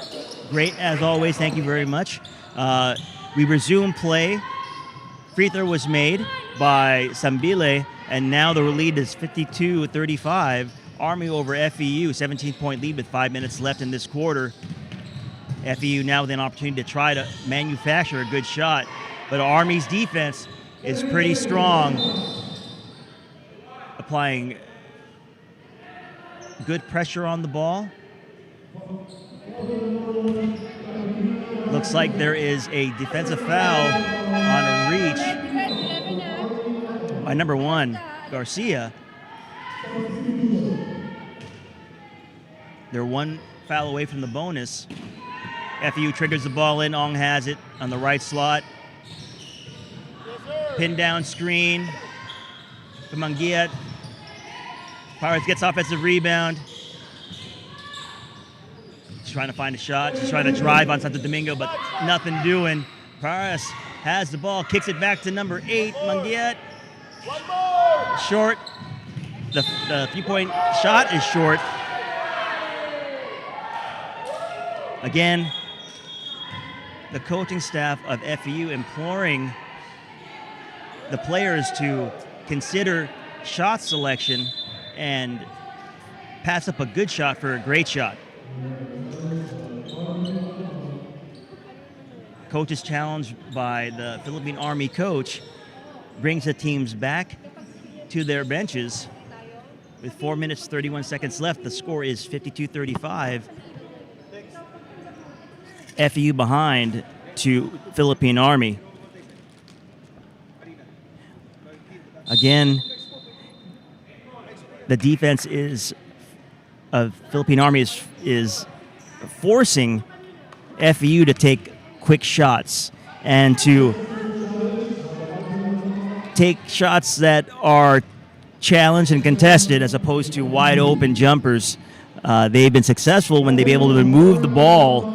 great as always. Thank you very much. We resume play. Free throw was made by Sambile, and now the lead is 52-35. Army over FEU, 17-point lead with 5 minutes left in this quarter. FEU now with an opportunity to try to manufacture a good shot, but Army's defense is pretty strong, applying good pressure on the ball. Looks like there is a defensive foul on a reach by number 1, Garcia. They're one foul away from the bonus. FEU triggers the ball in. Ong has it on the right slot. Pin down screen for Mangiat. Pirates gets offensive rebound. Trying to find a shot. She's trying to drive on Santo Domingo, but nothing doing. Paris has the ball, kicks it back to number 8, Mangiat. Short. The three-point shot is short. Again, the coaching staff of FEU imploring the players to consider shot selection and pass up a good shot for a great shot. Coach's challenge by the Philippine Army coach brings the teams back to their benches with 4 minutes, 31 seconds left. The score is 52-35. FEU behind to Philippine Army. Again, the defense of Philippine Army is forcing FEU to take quick shots and to take shots that are challenged and contested as opposed to wide open jumpers. They've been successful when they've been able to move the ball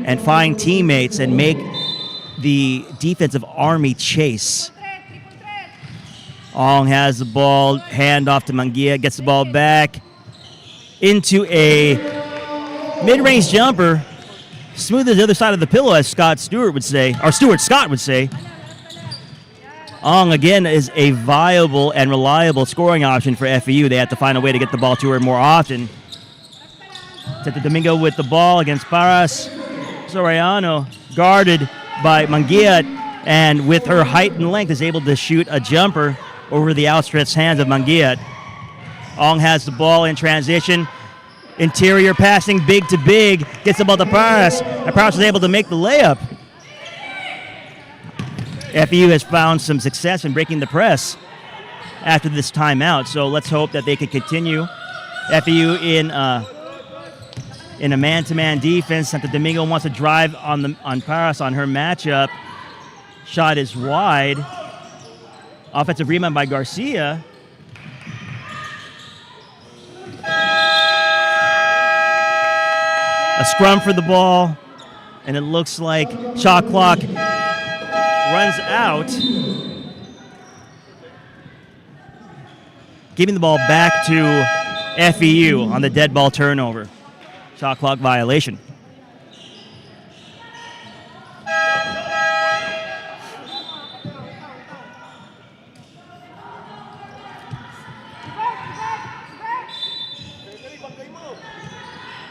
and find teammates and make the defensive Army chase. Ong has the ball, hand off to Mangia, gets the ball back into a mid-range jumper. Smooth as the other side of the pillow, as Stuart Scott would say. Ong, again, is a viable and reliable scoring option for FEU. They have to find a way to get the ball to her more often. Santo Domingo with the ball against Paras. Soriano guarded by Manguiat, and with her height and length is able to shoot a jumper over the outstretched hands of Manguiat. Ong has the ball in transition. Interior passing, big to big, gets the ball to Paras, and Paras is able to make the layup. FEU has found some success in breaking the press after this timeout, so let's hope that they can continue. FEU in a man-to-man defense. Santo Domingo wants to drive on Paras on her matchup. Shot is wide. Offensive rebound by Garcia. A scrum for the ball, and it looks like shot clock runs out, giving the ball back to FEU on the dead ball turnover. Shot clock violation.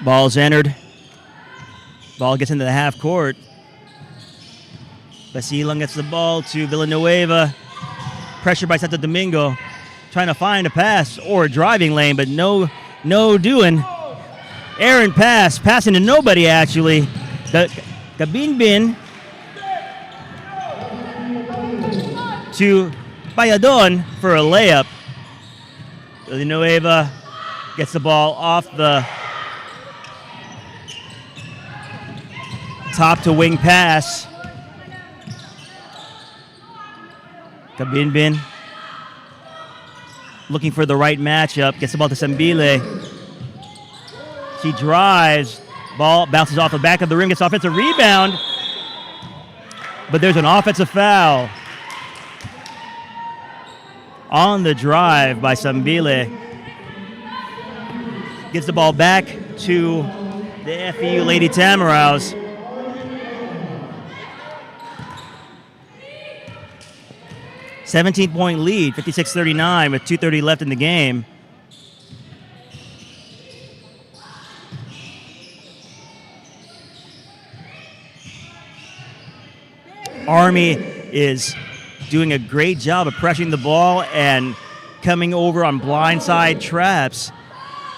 Ball's entered. Ball gets into the half court. Basilan gets the ball to Villanueva. Pressure by Santo Domingo. Trying to find a pass or a driving lane, but no doing. Errant pass, passing to nobody actually. Kabinbin to Bayadon for a layup. Villanueva gets the ball off the top to wing pass. Kabinbin looking for the right matchup. Gets the ball to Sambile. She drives. Ball bounces off the back of the rim. Gets offensive rebound. But there's an offensive foul on the drive by Sambile. Gives the ball back to the FEU Lady Tamaraws. $17-point lead, 56-39 with 2:30 left in the game. Army is doing a great job of pressuring the ball and coming over on blindside traps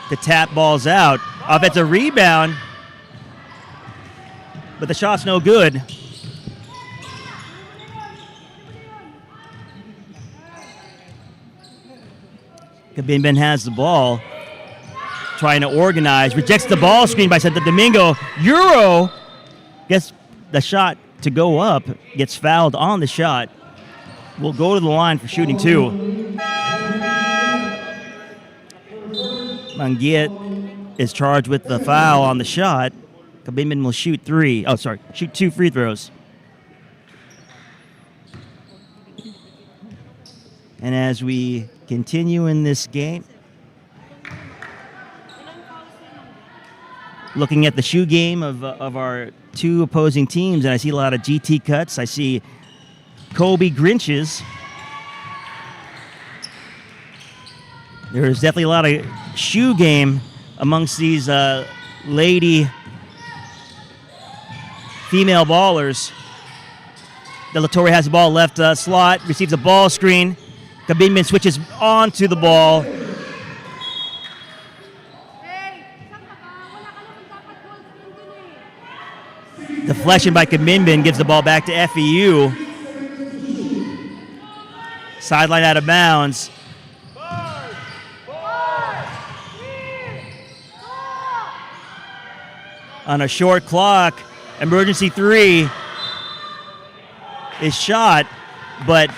to tap balls out. Offensive rebound, but the shot's no good. Kabinbin has the ball, trying to organize, rejects the ball screen by Santo Domingo. Euro gets the shot to go up, gets fouled on the shot. Will go to the line for shooting two. Manguiat is charged with the foul on the shot. Kabinbin will shoot shoot two free throws. And as we continue in this game, looking at the shoe game of our two opposing teams, and I see a lot of GT cuts. I see Kobe Grinches. There is definitely a lot of shoe game amongst these lady female ballers. De La Torre has the ball left slot, receives a ball screen. Kabinbin switches onto the ball. Deflection by Kabinbin gives the ball back to FEU. Sideline out of bounds. On a short clock, emergency three is shot, but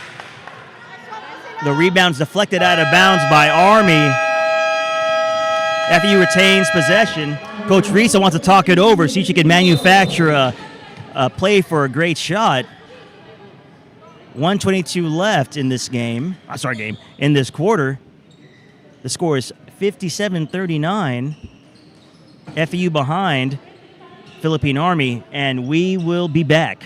the rebound's deflected out of bounds by Army. FEU retains possession. Coach Risa wants to talk it over, see if she can manufacture a play for a great shot. 1:22 left in this game. In this quarter. The score is 57-39. FEU behind Philippine Army, and we will be back.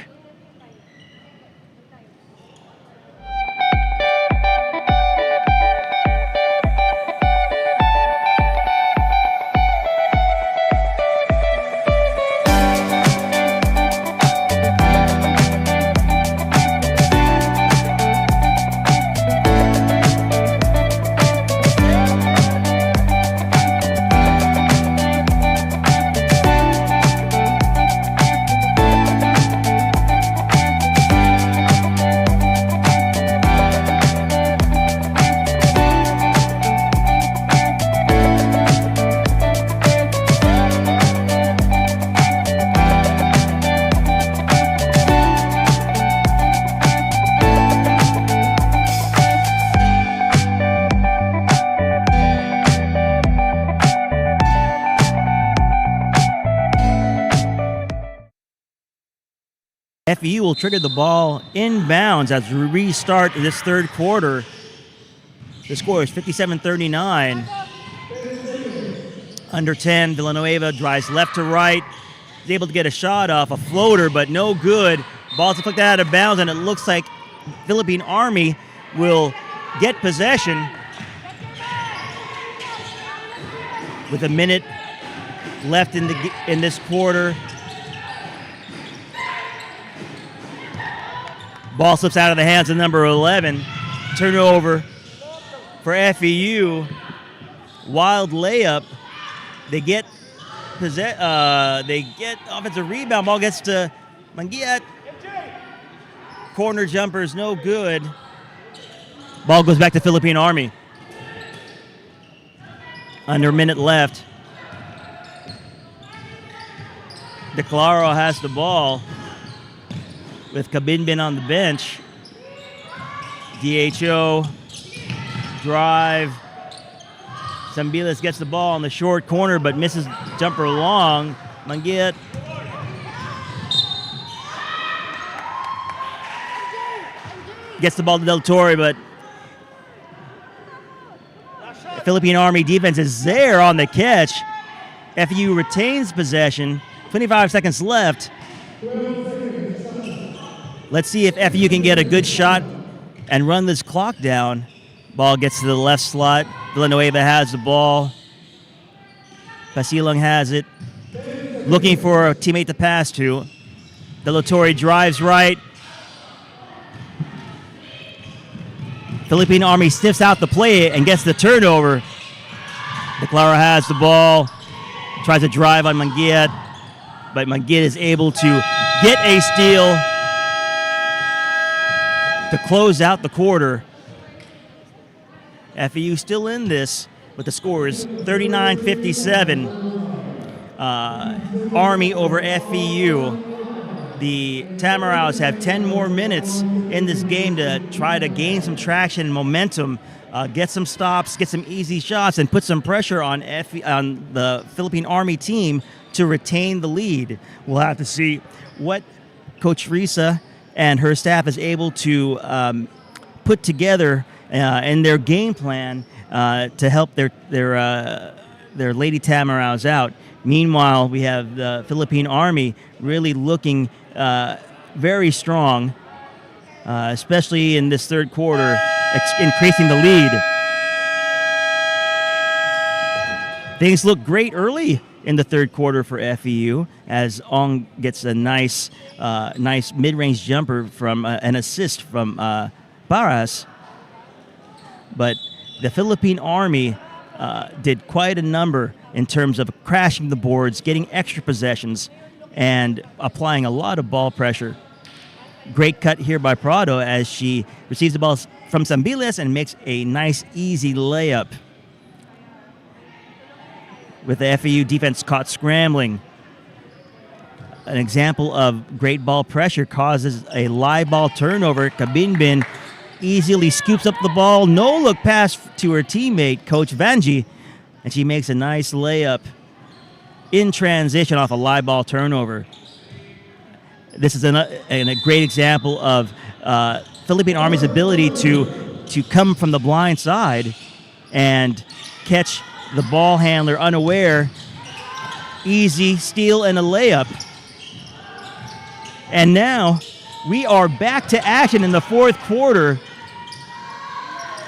FEU will trigger the ball inbounds as we restart this third quarter. The score is 57-39. Under 10, Villanueva drives left to right. He's able to get a shot off, a floater, but no good. Ball's deflected out of bounds, and it looks like Philippine Army will get possession with a minute left in this quarter. Ball slips out of the hands of number 11. Turnover for FEU. Wild layup. They get offensive rebound. Ball gets to Mangiat. Corner jumper's no good. Ball goes back to Philippine Army. Under a minute left. DeClaro has the ball with Kabinbin on the bench. DHO drive. Zambilas gets the ball on the short corner but misses jumper long. Mangiat gets the ball to Del Torre, but the Philippine Army defense is there on the catch. FEU retains possession. 25 seconds left. Let's see if FEU can get a good shot and run this clock down. Ball gets to the left slot. Villanueva has the ball. Pasilong has it. Looking for a teammate to pass to. Del Torre drives right. Philippine Army sniffs out the play and gets the turnover. DeClaro has the ball. Tries to drive on Mangiat, but Mangiat is able to get a steal to close out the quarter. FEU still in this, but the score is 39-57. Army over FEU. The Tamaraws have 10 more minutes in this game to try to gain some traction and momentum, get some stops, get some easy shots, and put some pressure on the Philippine Army team to retain the lead. We'll have to see what Coach Risa and her staff is able to put together in their game plan to help their Lady Tamaraws out. Meanwhile, we have the Philippine Army really looking very strong, especially in this third quarter, increasing the lead. Things look great early in the third quarter for FEU as Ong gets a nice mid-range jumper from an assist from Paras. But the Philippine Army did quite a number in terms of crashing the boards, getting extra possessions, and applying a lot of ball pressure. Great cut here by Prado as she receives the ball from Zambilas and makes a nice, easy layup. With the FEU defense caught scrambling. An example of great ball pressure causes a live ball turnover. Kabinbin easily scoops up the ball. No look pass to her teammate, Coach Vanji, and she makes a nice layup in transition off a live ball turnover. This is a great example of Philippine Army's ability to come from the blind side and catch the ball handler unaware. Easy steal and a layup. And now we are back to action in the fourth quarter.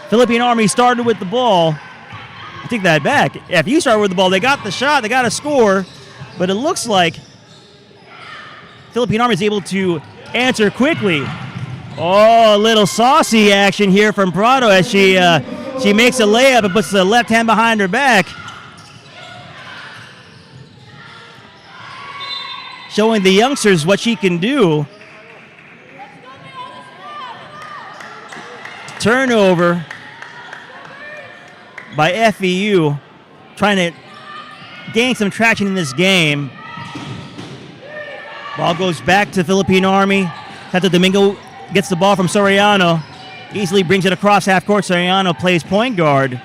Philippine Army started with the ball. I take that back. If you start with the ball, they got the shot, they got a score, but it looks like Philippine Army is able to answer quickly. Oh, a little saucy action here from Prado as she makes a layup and puts the left hand behind her back. Showing the youngsters what she can do. Turnover by FEU, trying to gain some traction in this game. Ball goes back to Philippine Army. Santo Domingo gets the ball from Soriano. Easily brings it across half court. Soriano plays point guard.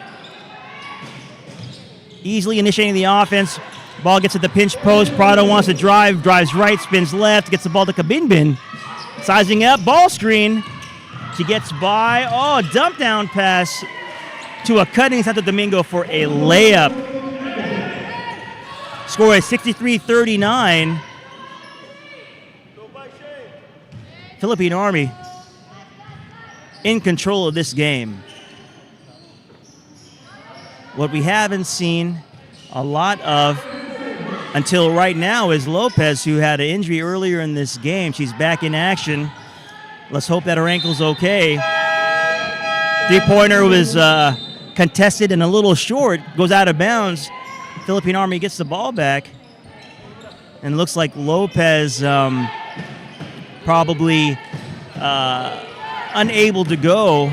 Easily initiating the offense. Ball gets at the pinch post. Prado wants to drive, drives right, spins left, gets the ball to Kabinbin. Sizing up, ball screen. She gets by. Oh, dump down pass to a cutting Santo Domingo for a layup. Score is 63-39. Philippine Army in control of this game. What we haven't seen a lot of until right now is Lopez, who had an injury earlier in this game. She's back in action. Let's hope that her ankle's okay. Three-pointer was contested and a little short, goes out of bounds. Philippine Army gets the ball back. And it looks like Lopez probably unable to go.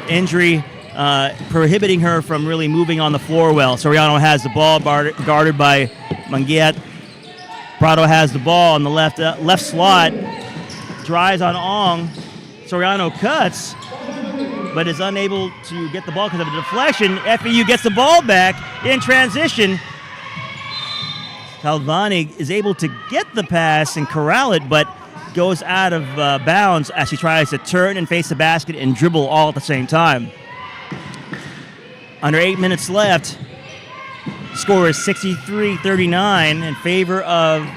Injury prohibiting her from really moving on the floor well. Soriano has the ball guarded by Manguiat. Prado has the ball on the left slot. Drives on Ong. Soriano cuts, but is unable to get the ball because of a deflection. FEU gets the ball back in transition. Talvani is able to get the pass and corral it, but goes out of bounds as she tries to turn and face the basket and dribble all at the same time. Under 8 minutes left. Score is 63-39 in favor of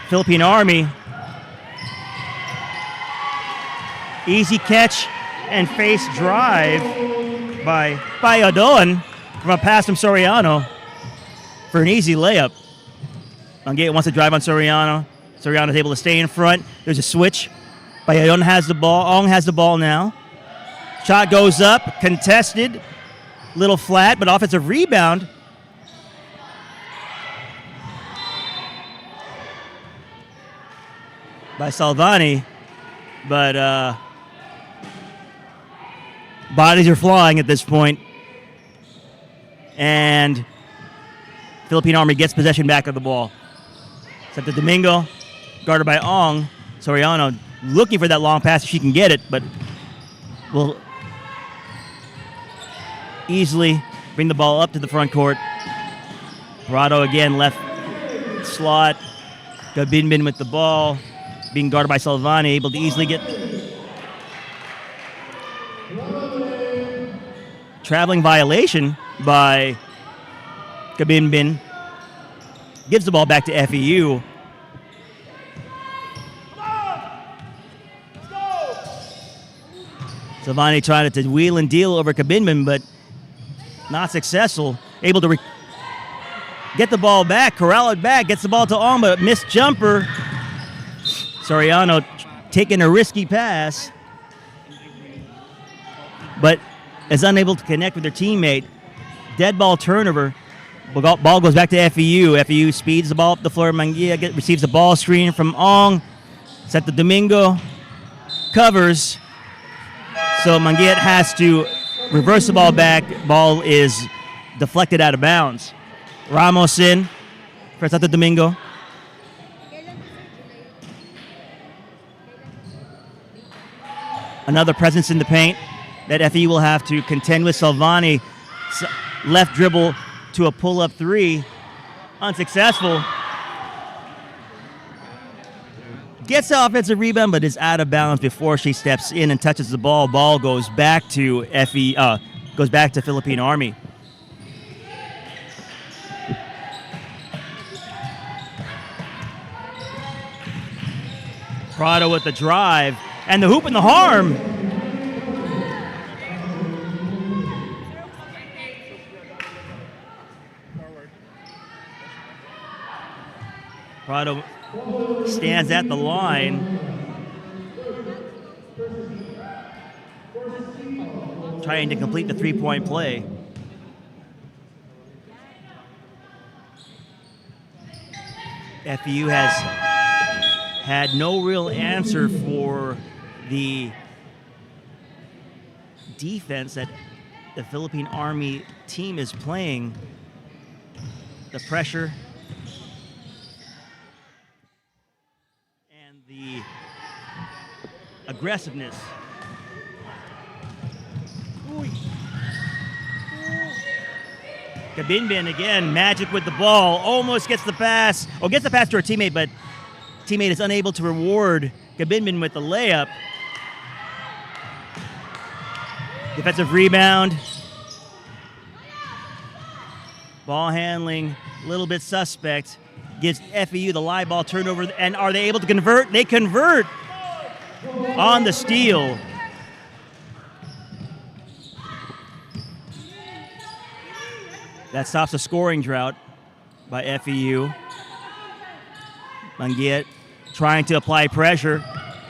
Philippine Army. Easy catch and face drive by Adon from a pass from Soriano for an easy layup. Manguiat wants to drive on Soriano. Soriano's able to stay in front. There's a switch. Bayadon has the ball. Ong has the ball now. Shot goes up, contested. Little flat, but offensive rebound. By Salvani. But bodies are flying at this point. And Philippine Army gets possession back of the ball. Santo Domingo, guarded by Ong. Soriano looking for that long pass if she can get it, but will easily bring the ball up to the front court. Prado again, left slot. Gabinbin with the ball, being guarded by Salvani, able to easily get traveling violation by Gabinbin. Gives the ball back to FEU. Salvani tried to wheel and deal over Kabinman, but not successful. Able to get the ball back, corral it back, gets the ball to Ong, but missed jumper. Soriano taking a risky pass, but is unable to connect with her teammate. Dead ball turnover. Ball goes back to FEU. FEU speeds the ball up the floor. Manguia receives the ball screen from Ong. Santo Domingo covers. So Manguiat has to reverse the ball back. Ball is deflected out of bounds. Ramos in for Santo Domingo. Another presence in the paint that FEU will have to contend with. Salvani, left dribble to a pull-up three. Unsuccessful. Gets the offensive rebound, but is out of bounds before she steps in and touches the ball. Ball goes back to goes back to Philippine Army. Prado with the drive and the hoop and the harm. Prado stands at the line, trying to complete the three-point play. FEU has had no real answer for the defense that the Philippine Army team is playing. The pressure and the aggressiveness. Kabinbin again, magic with the ball, almost gets the pass, or gets the pass to her teammate, but teammate is unable to reward Kabinbin with the layup. Defensive rebound. Ball handling, a little bit suspect. Gives FEU the live ball turnover, and are they able to convert? They convert on the steal. That stops a scoring drought by FEU. Manguiat trying to apply pressure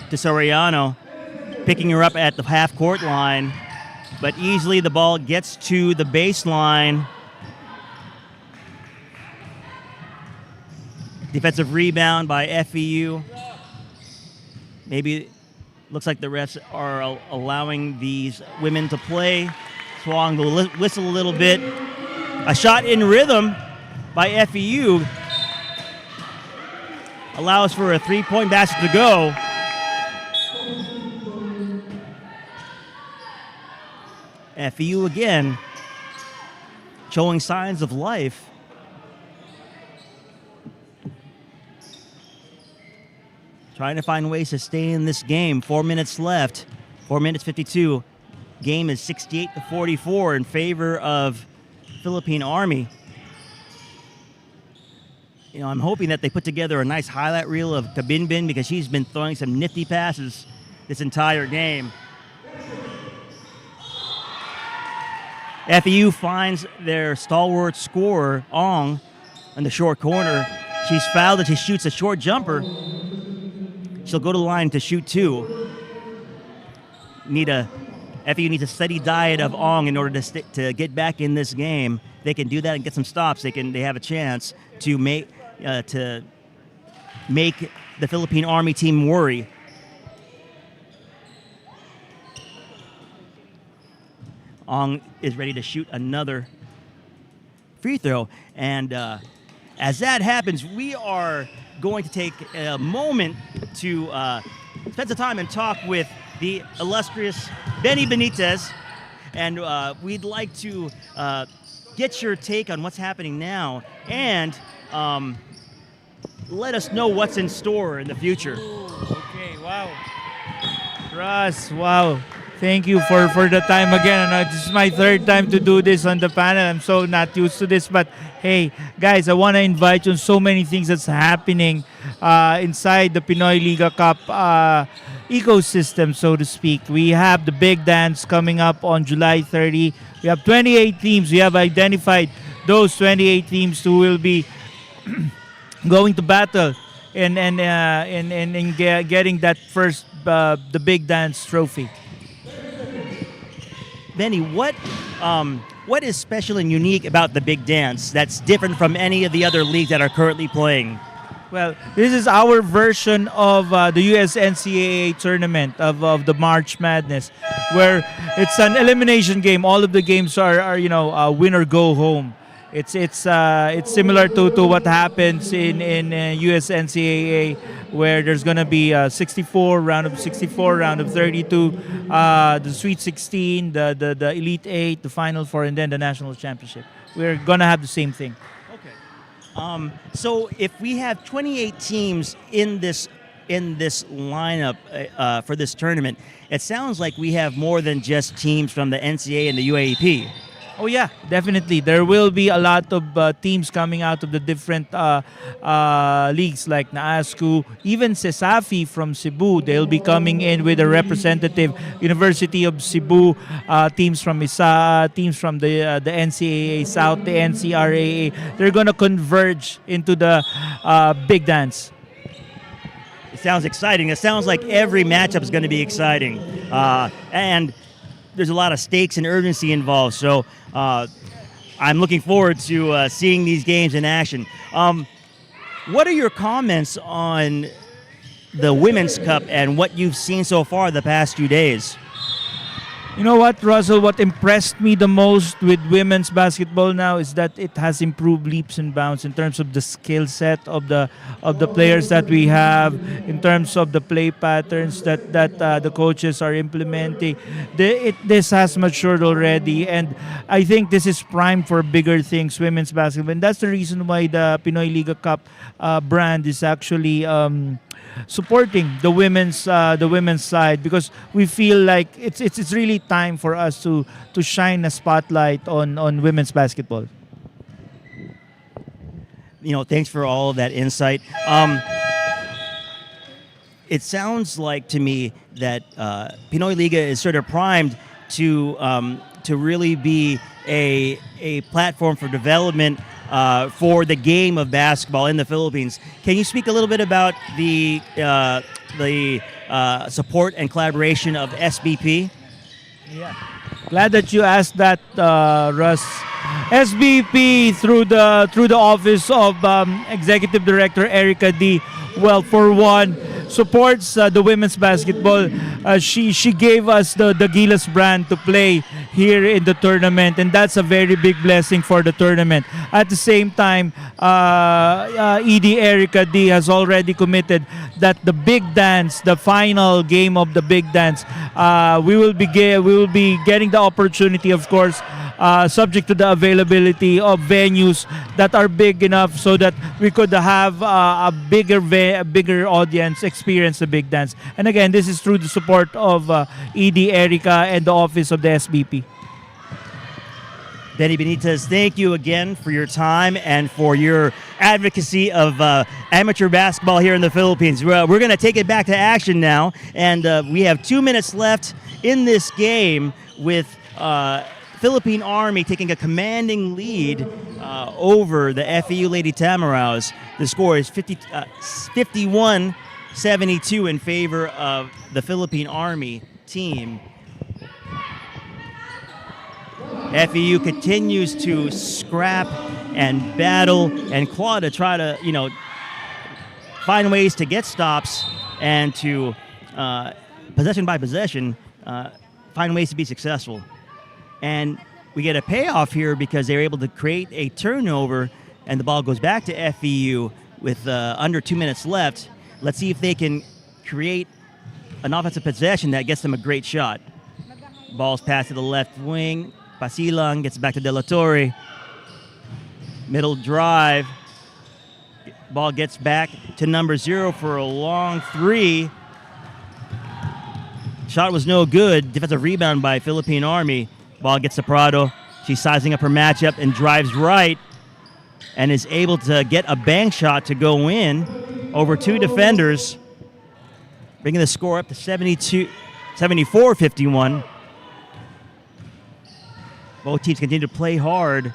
to Soriano, picking her up at the half-court line, but easily the ball gets to the baseline. Defensive rebound by FEU. Maybe looks like the refs are allowing these women to play. Swallowing the whistle a little bit. A shot in rhythm by FEU allows for a three-point basket to go. FEU again showing signs of life. Trying to find ways to stay in this game. 4 minutes left. 4 minutes 52. Game is 68-44 in favor of Philippine Army. You know, I'm hoping that they put together a nice highlight reel of Kabinbin because she's been throwing some nifty passes this entire game. FEU finds their stalwart scorer, Ong, in the short corner. She's fouled and she shoots a short jumper. She'll go to the line to shoot two. FEU needs a steady diet of Ong in order to get back in this game. They can do that and get some stops. They have a chance to make the Philippine Army team worry. Ong is ready to shoot another free throw. And as that happens, we are going to take a moment to spend some time and talk with the illustrious Benny Benitez. And we'd like to get your take on what's happening now and let us know what's in store in the future.
Okay, wow. Russ, wow. Thank you for the time again. This is my third time to do this on the panel. I'm so not used to this. But hey, guys, I want to invite you on so many things that's happening inside the Pinoy Liga Cup ecosystem, so to speak. We have the big dance coming up on July 30. We have 28 teams. We have identified those 28 teams who will be going to battle and getting that first the big dance trophy.
Benny, what is special and unique about the big dance that's different from any of the other leagues that are currently playing?
Well, this is our version of the USNCAA tournament of the March Madness, where it's an elimination game. All of the games are win or go home. It's similar to what happens in USNCAA, where there's gonna be 64 round of 64, round of 32, the Sweet 16, the Elite 8, the Final Four, and then the National Championship. We're gonna have the same thing.
Okay. So if we have 28 teams in this lineup for this tournament, it sounds like we have more than just teams from the NCAA and the UAAP.
Oh yeah, definitely. There will be a lot of teams coming out of the different leagues like NAASCU, even CESAFI from Cebu. They'll be coming in with a representative. University of Cebu, teams from ISA, teams from the NCAA South, the NCRAA. They're going to converge into the big dance.
It sounds exciting. It sounds like every matchup is going to be exciting. And there's a lot of stakes and urgency involved. So I'm looking forward to seeing these games in action. What are your comments on the Women's Cup and what you've seen so far the past few days?
You know what, Russell? What impressed me the most with women's basketball now is that it has improved leaps and bounds in terms of the skill set of the players that we have, in terms of the play patterns that the coaches are implementing. This has matured already, and I think this is primed for bigger things, women's basketball. And that's the reason why the Pinoy Liga Cup brand is actually supporting the women's side, because we feel like it's really time for us to shine a spotlight on women's basketball.
Thanks for all of that insight. It sounds like to me that Pinoy Liga is sort of primed to really be a platform for development for the game of basketball in the Philippines. Can you speak a little bit about the support and collaboration of SBP?
Yeah. Glad that you asked that, Russ. SBP through the office of Executive Director Erica D. Well, for one, supports the women's basketball. She gave us the Gilas brand to play here in the tournament, and that's a very big blessing for the tournament. At the same time, ED Erica D has already committed that the big dance, the final game of the big dance, we will be getting the opportunity, of course, subject to the availability of venues that are big enough so that we could have a bigger audience experience the big dance. And again, this is through the support of ED Erica and the office of the SBP.
Denny Benitez, thank you again for your time and for your advocacy of amateur basketball here in the Philippines. We're going to take it back to action now, and we have 2 minutes left in this game with Philippine Army taking a commanding lead over the FEU Lady Tamaraws. The score is 51-72 in favor of the Philippine Army team. FEU continues to scrap and battle and claw to try to, find ways to get stops and to, possession by possession, find ways to be successful. And we get a payoff here because they're able to create a turnover, and the ball goes back to FEU with under 2 minutes left. Let's see if they can create an offensive possession that gets them a great shot. Ball's passed to the left wing. Pasilang gets back to De La Torre. Middle drive. Ball gets back to number 0 for a long three. Shot was no good. Defensive rebound by Philippine Army. Ball gets to Prado. She's sizing up her matchup and drives right and is able to get a bank shot to go in over two defenders, bringing the score up to 74-51. Both teams continue to play hard.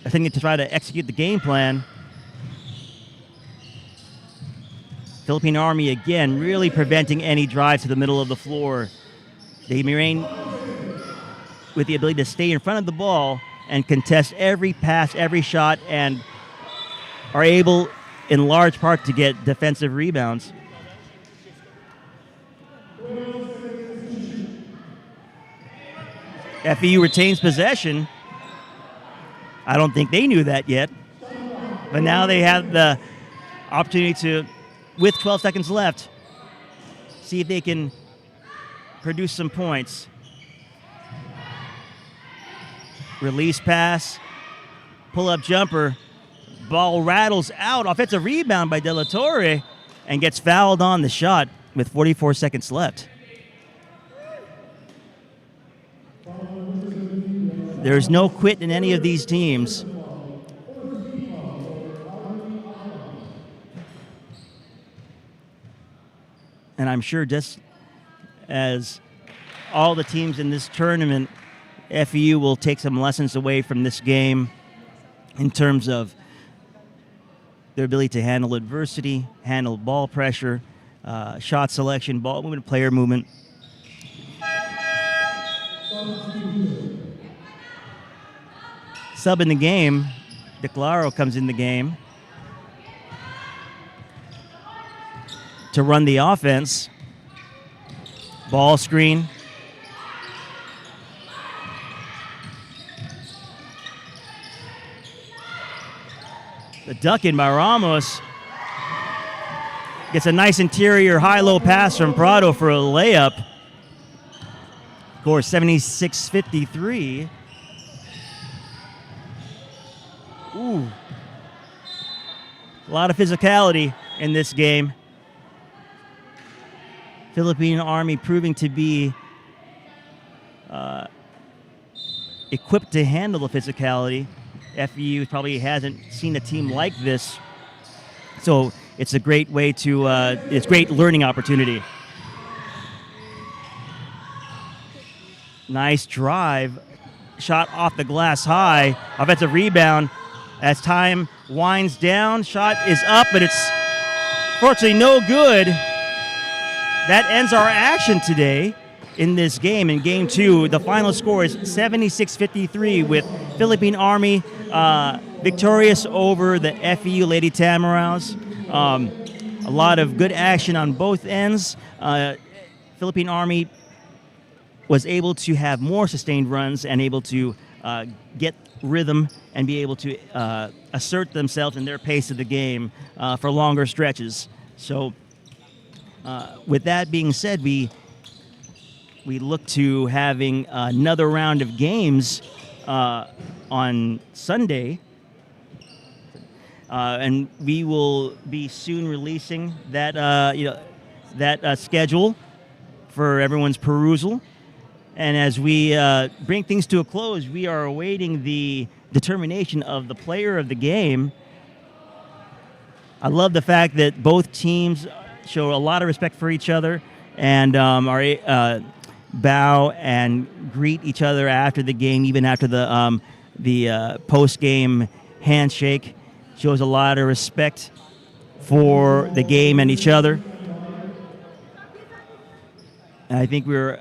I think to try to execute the game plan. Philippine Army, again, really preventing any drives to the middle of the floor. They remain with the ability to stay in front of the ball and contest every pass, every shot, and are able, in large part, to get defensive rebounds. FEU retains possession. I don't think they knew that yet. But now they have the opportunity to, with 12 seconds left, see if they can produce some points. Release pass, pull-up jumper. Ball rattles out. Offensive rebound by De La Torre and gets fouled on the shot with 44 seconds left. There's no quit in any of these teams. And I'm sure just as all the teams in this tournament, FEU will take some lessons away from this game in terms of their ability to handle adversity, handle ball pressure, shot selection, ball movement, player movement. Sub in the game, DeClaro comes in the game to run the offense. Ball screen. The duck in by Ramos. Gets a nice interior high-low pass from Prado for a layup. Score 76-53. Ooh. A lot of physicality in this game. Philippine Army proving to be equipped to handle the physicality. FEU probably hasn't seen a team like this, so it's a great way to, it's a great learning opportunity. Nice drive, shot off the glass high, offensive rebound. As time winds down, shot is up, but it's fortunately no good. That ends our action today in this game. In game 2, the final score is 76-53 with Philippine Army victorious over the FEU Lady Tamaraws. A lot of good action on both ends. Philippine Army was able to have more sustained runs and able to get rhythm and be able to assert themselves in their pace of the game for longer stretches. So with that being said, we look to having another round of games on Sunday, and we will be soon releasing that that schedule for everyone's perusal. And as we bring things to a close, we are awaiting the determination of the player of the game. I love the fact that both teams show a lot of respect for each other and are bow and greet each other after the game, even after the post-game handshake. Shows a lot of respect for the game and each other. And I think we are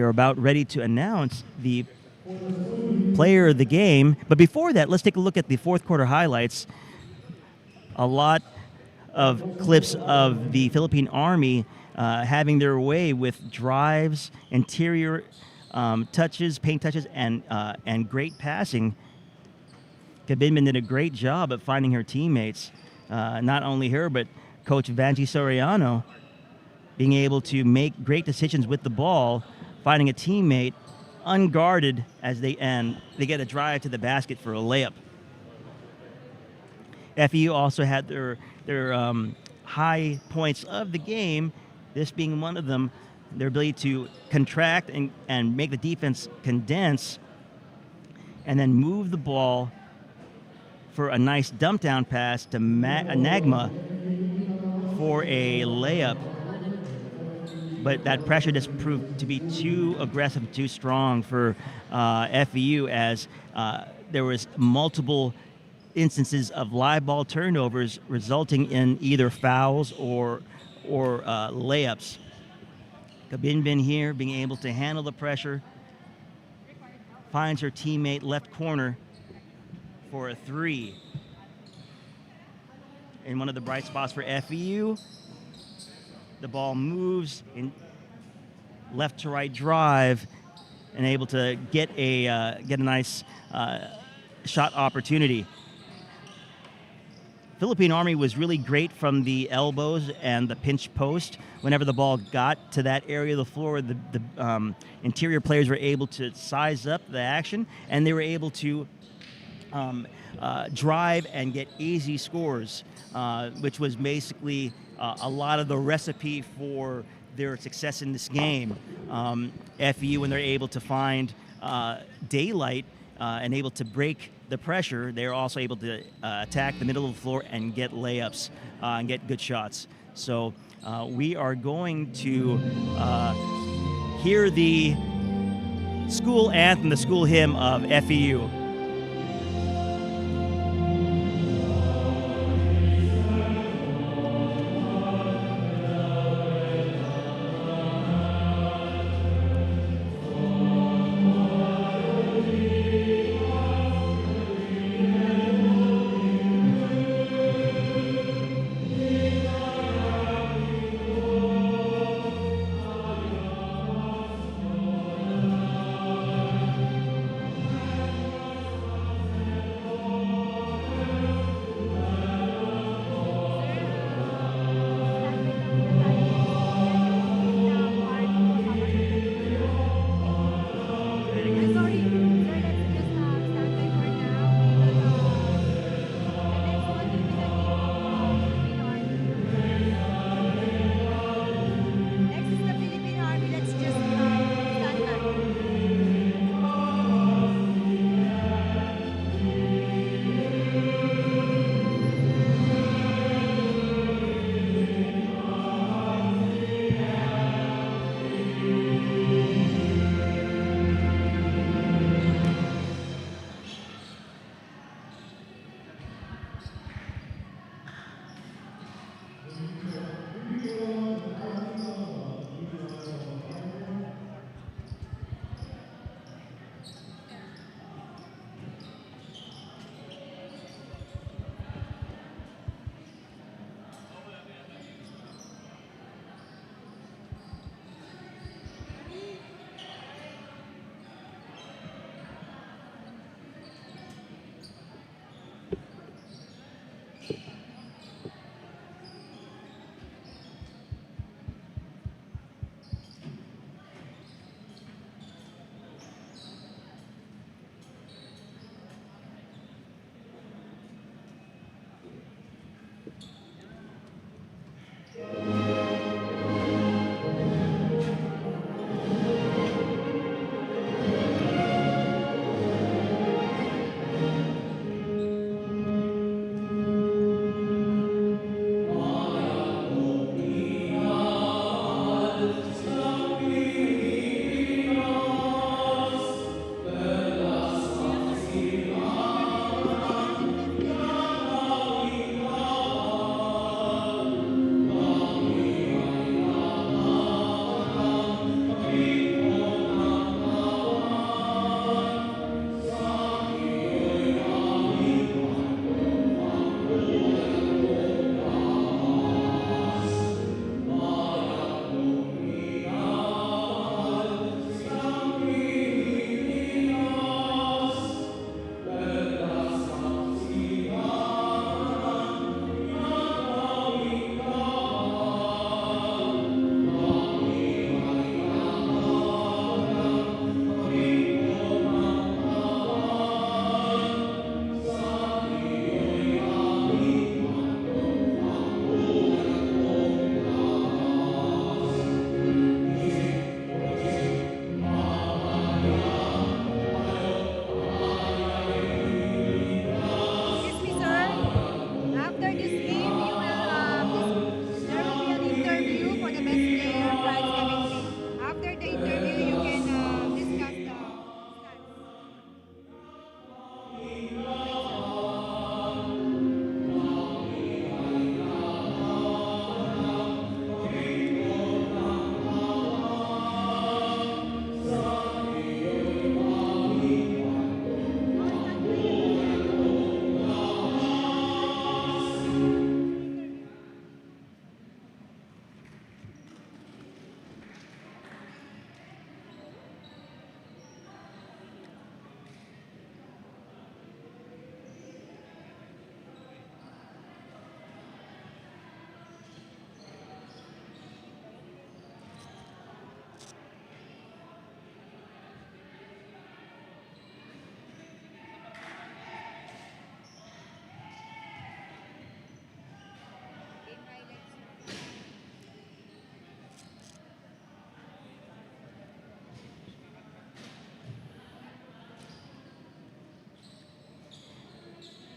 about ready to announce the player of the game. But before that, let's take a look at the fourth quarter highlights. A lot of clips of the Philippine Army having their way with drives, interior touches, paint touches, and great passing. Kabinman did a great job at finding her teammates. Not only her, but Coach Vanji Soriano being able to make great decisions with the ball, finding a teammate unguarded as they get a drive to the basket for a layup. FEU also had their high points of the game, this being one of them, their ability to contract and make the defense condense and then move the ball for a nice dump down pass to Nagma for a layup. But that pressure just proved to be too aggressive, too strong for FEU, as there was multiple instances of live ball turnovers resulting in either fouls or layups. Kabinbin here being able to handle the pressure, finds her teammate left corner for a three. In one of the bright spots for FEU, the ball moves in left to right drive and able to get a nice shot opportunity. Philippine Army was really great from the elbows and the pinch post. Whenever the ball got to that area of the floor, the interior players were able to size up the action, and they were able to drive and get easy scores, which was basically a lot of the recipe for their success in this game. FEU, when they're able to find daylight and able to break the pressure, they're also able to attack the middle of the floor and get layups and get good shots. So we are going to hear the school anthem, the school hymn of FEU.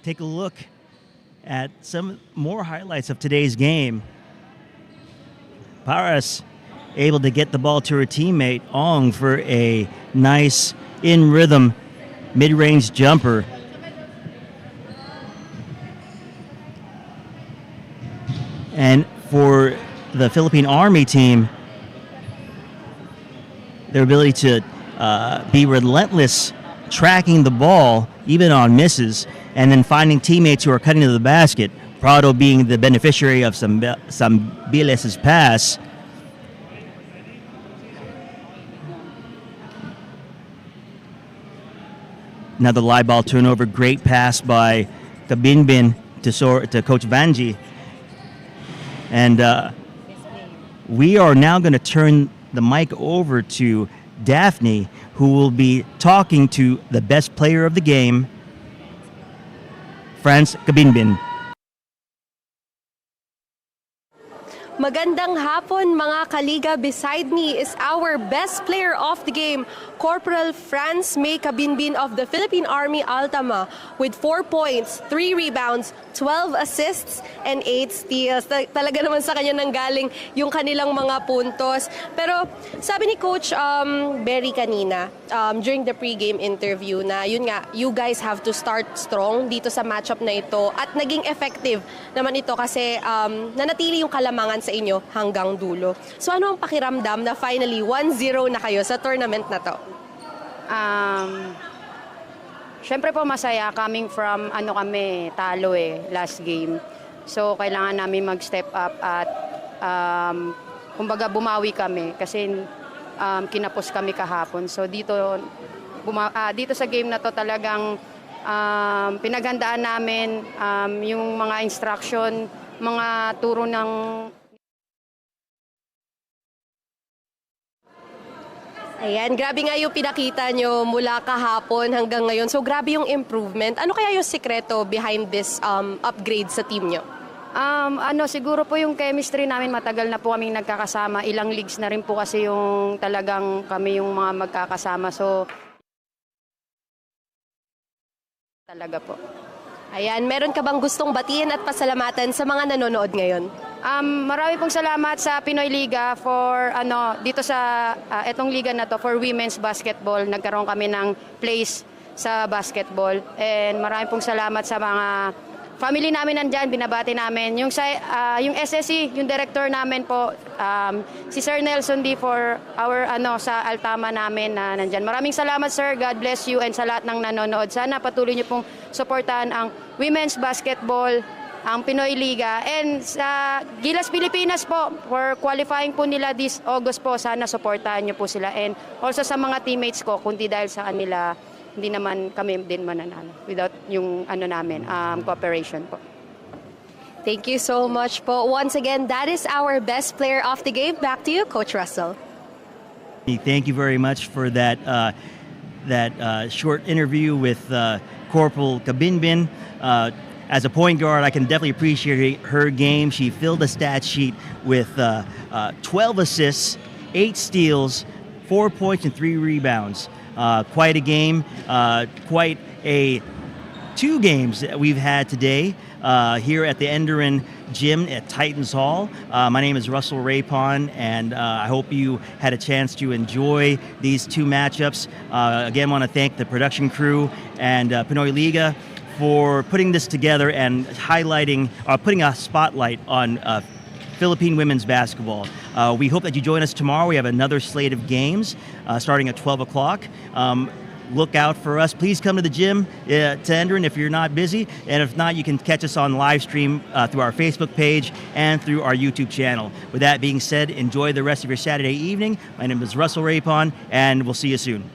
take a look at some more highlights of today's game. Paras able to get the ball to her teammate Ong for a nice in rhythm mid-range jumper. And for the Philippine Army team, their ability to be relentless tracking the ball even on misses and then finding teammates who are cutting to the basket, Prado being the beneficiary of some Biles' pass. Another live ball turnover. Great pass by Kabinbin to Coach Vanji. And we are now going to turn the mic over to Daphne, who will be talking to the best player of the game, Franz Kabinbin.
Magandang hapon mga kaliga. Beside me is our best player of the game, Corporal Franz May Kabinbin of the Philippine Army Altama with 4 points, 3 rebounds, 12 assists, and 8 steals. Talaga naman sa kanya nanggaling yung kanilang mga puntos. Pero sabi ni Coach Berry kanina during the pre-game interview na yun nga, you guys have to start strong dito sa matchup na ito at naging effective naman ito kasi nanatili yung kalamangan sa inyo hanggang dulo. So ano ang pakiramdam na finally 1-0 na kayo sa tournament na to?
Syempre po masaya coming from talo last game. So kailangan namin mag-step up at kumbaga bumawi kami kasi kinapos kami kahapon. So dito sa game na to talagang pinaghandaan namin yung mga instruction, mga turo ng
Ayan, grabe nga yung pinakita nyo mula kahapon hanggang ngayon. So grabe yung improvement. Ano kaya yung sikreto behind this upgrade sa team nyo?
Siguro po yung chemistry namin, matagal na po kaming nagkakasama. Ilang leagues na rin po kasi yung talagang kami yung mga magkakasama. So, talaga po.
Ayan, meron ka bang gustong batiin at pasalamatan sa mga nanonood ngayon?
Marami pong salamat sa Pinoy Liga for dito sa etong liga na to for women's basketball. Nagkaroon kami ng place sa basketball and marami pong salamat sa mga family namin nandyan, binabati namin. Yung SSC, yung director namin po, si Sir Nelson D for our sa Altama namin na nandyan. Maraming salamat sir, God bless you and sa lahat ng nanonood. Sana patuloy niyo pong suportahan ang women's basketball, ang Pinoy Liga. And sa Gilas Pilipinas po, for qualifying po nila this August po, sana suportahan niyo po sila. And also sa mga teammates ko, kundi dahil sa kanila, hindi naman kami din mananalo without yung cooperation po.
Thank you so much po. Once again, that is our best player of the game. Back to you, Coach Russell.
Thank you very much for that short interview with Corporal Kabinbin. As a point guard, I can definitely appreciate her game. She filled the stat sheet with 12 assists, 8 steals, 4 points, and 3 rebounds. Quite a game, quite a 2 games that we've had today here at the Enderin Gym at Titans Hall. My name is Russell Rapon, and I hope you had a chance to enjoy these 2 matchups. Again, want to thank the production crew and Pinoy Liga for putting this together and highlighting, putting a spotlight on Philippine women's basketball. We hope that you join us tomorrow. We have another slate of games starting at 12 o'clock. Look out for us. Please come to the gym to Enderin if you're not busy. And if not, you can catch us on live stream through our Facebook page and through our YouTube channel. With that being said, enjoy the rest of your Saturday evening. My name is Russell Rapon, and we'll see you soon.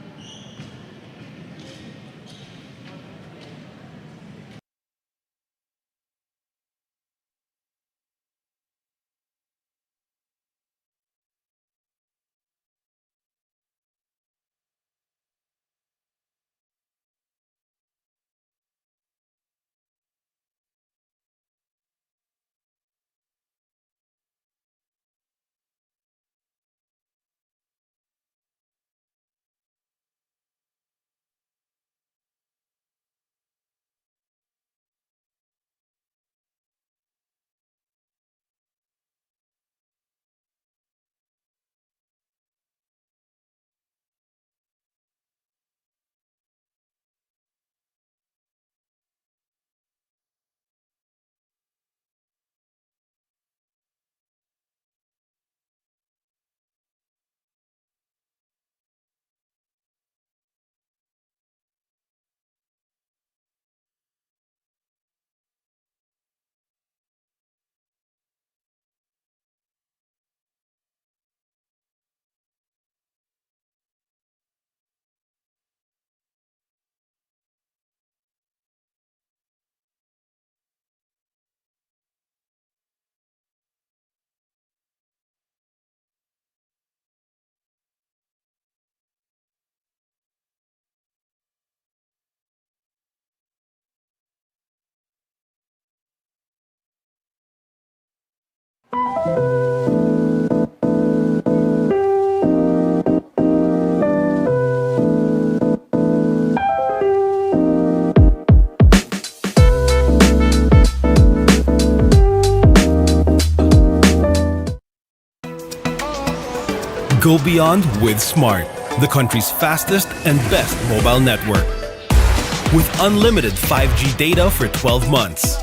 Go beyond with Smart, the country's fastest and best mobile network. With unlimited 5G data for 12 months.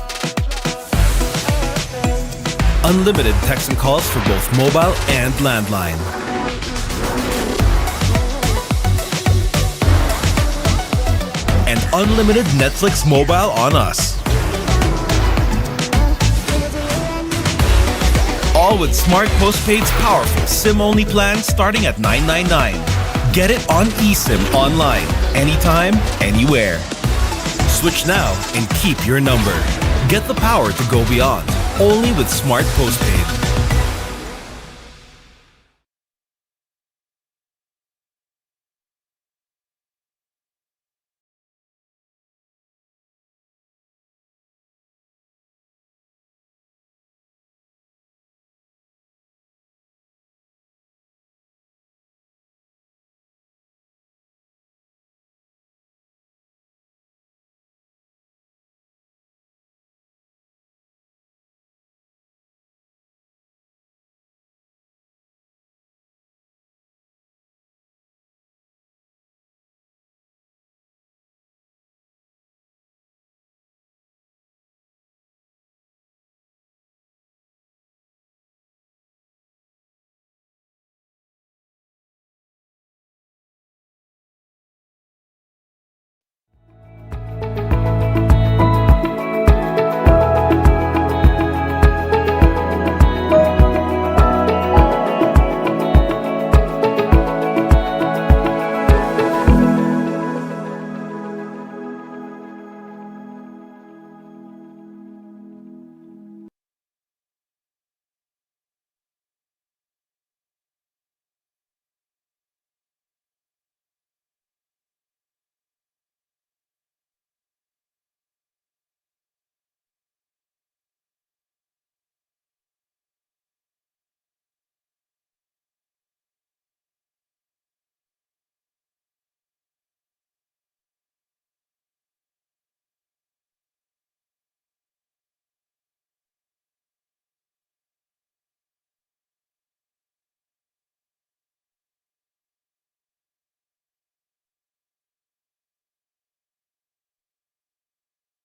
Unlimited text and calls for both mobile and landline. And unlimited Netflix mobile on us. All with Smart Postpaid's powerful SIM-only plan starting at $9.99. Get it on eSIM online, anytime, anywhere. Switch now and keep your number. Get the power to go beyond, only with Smart Postpaid.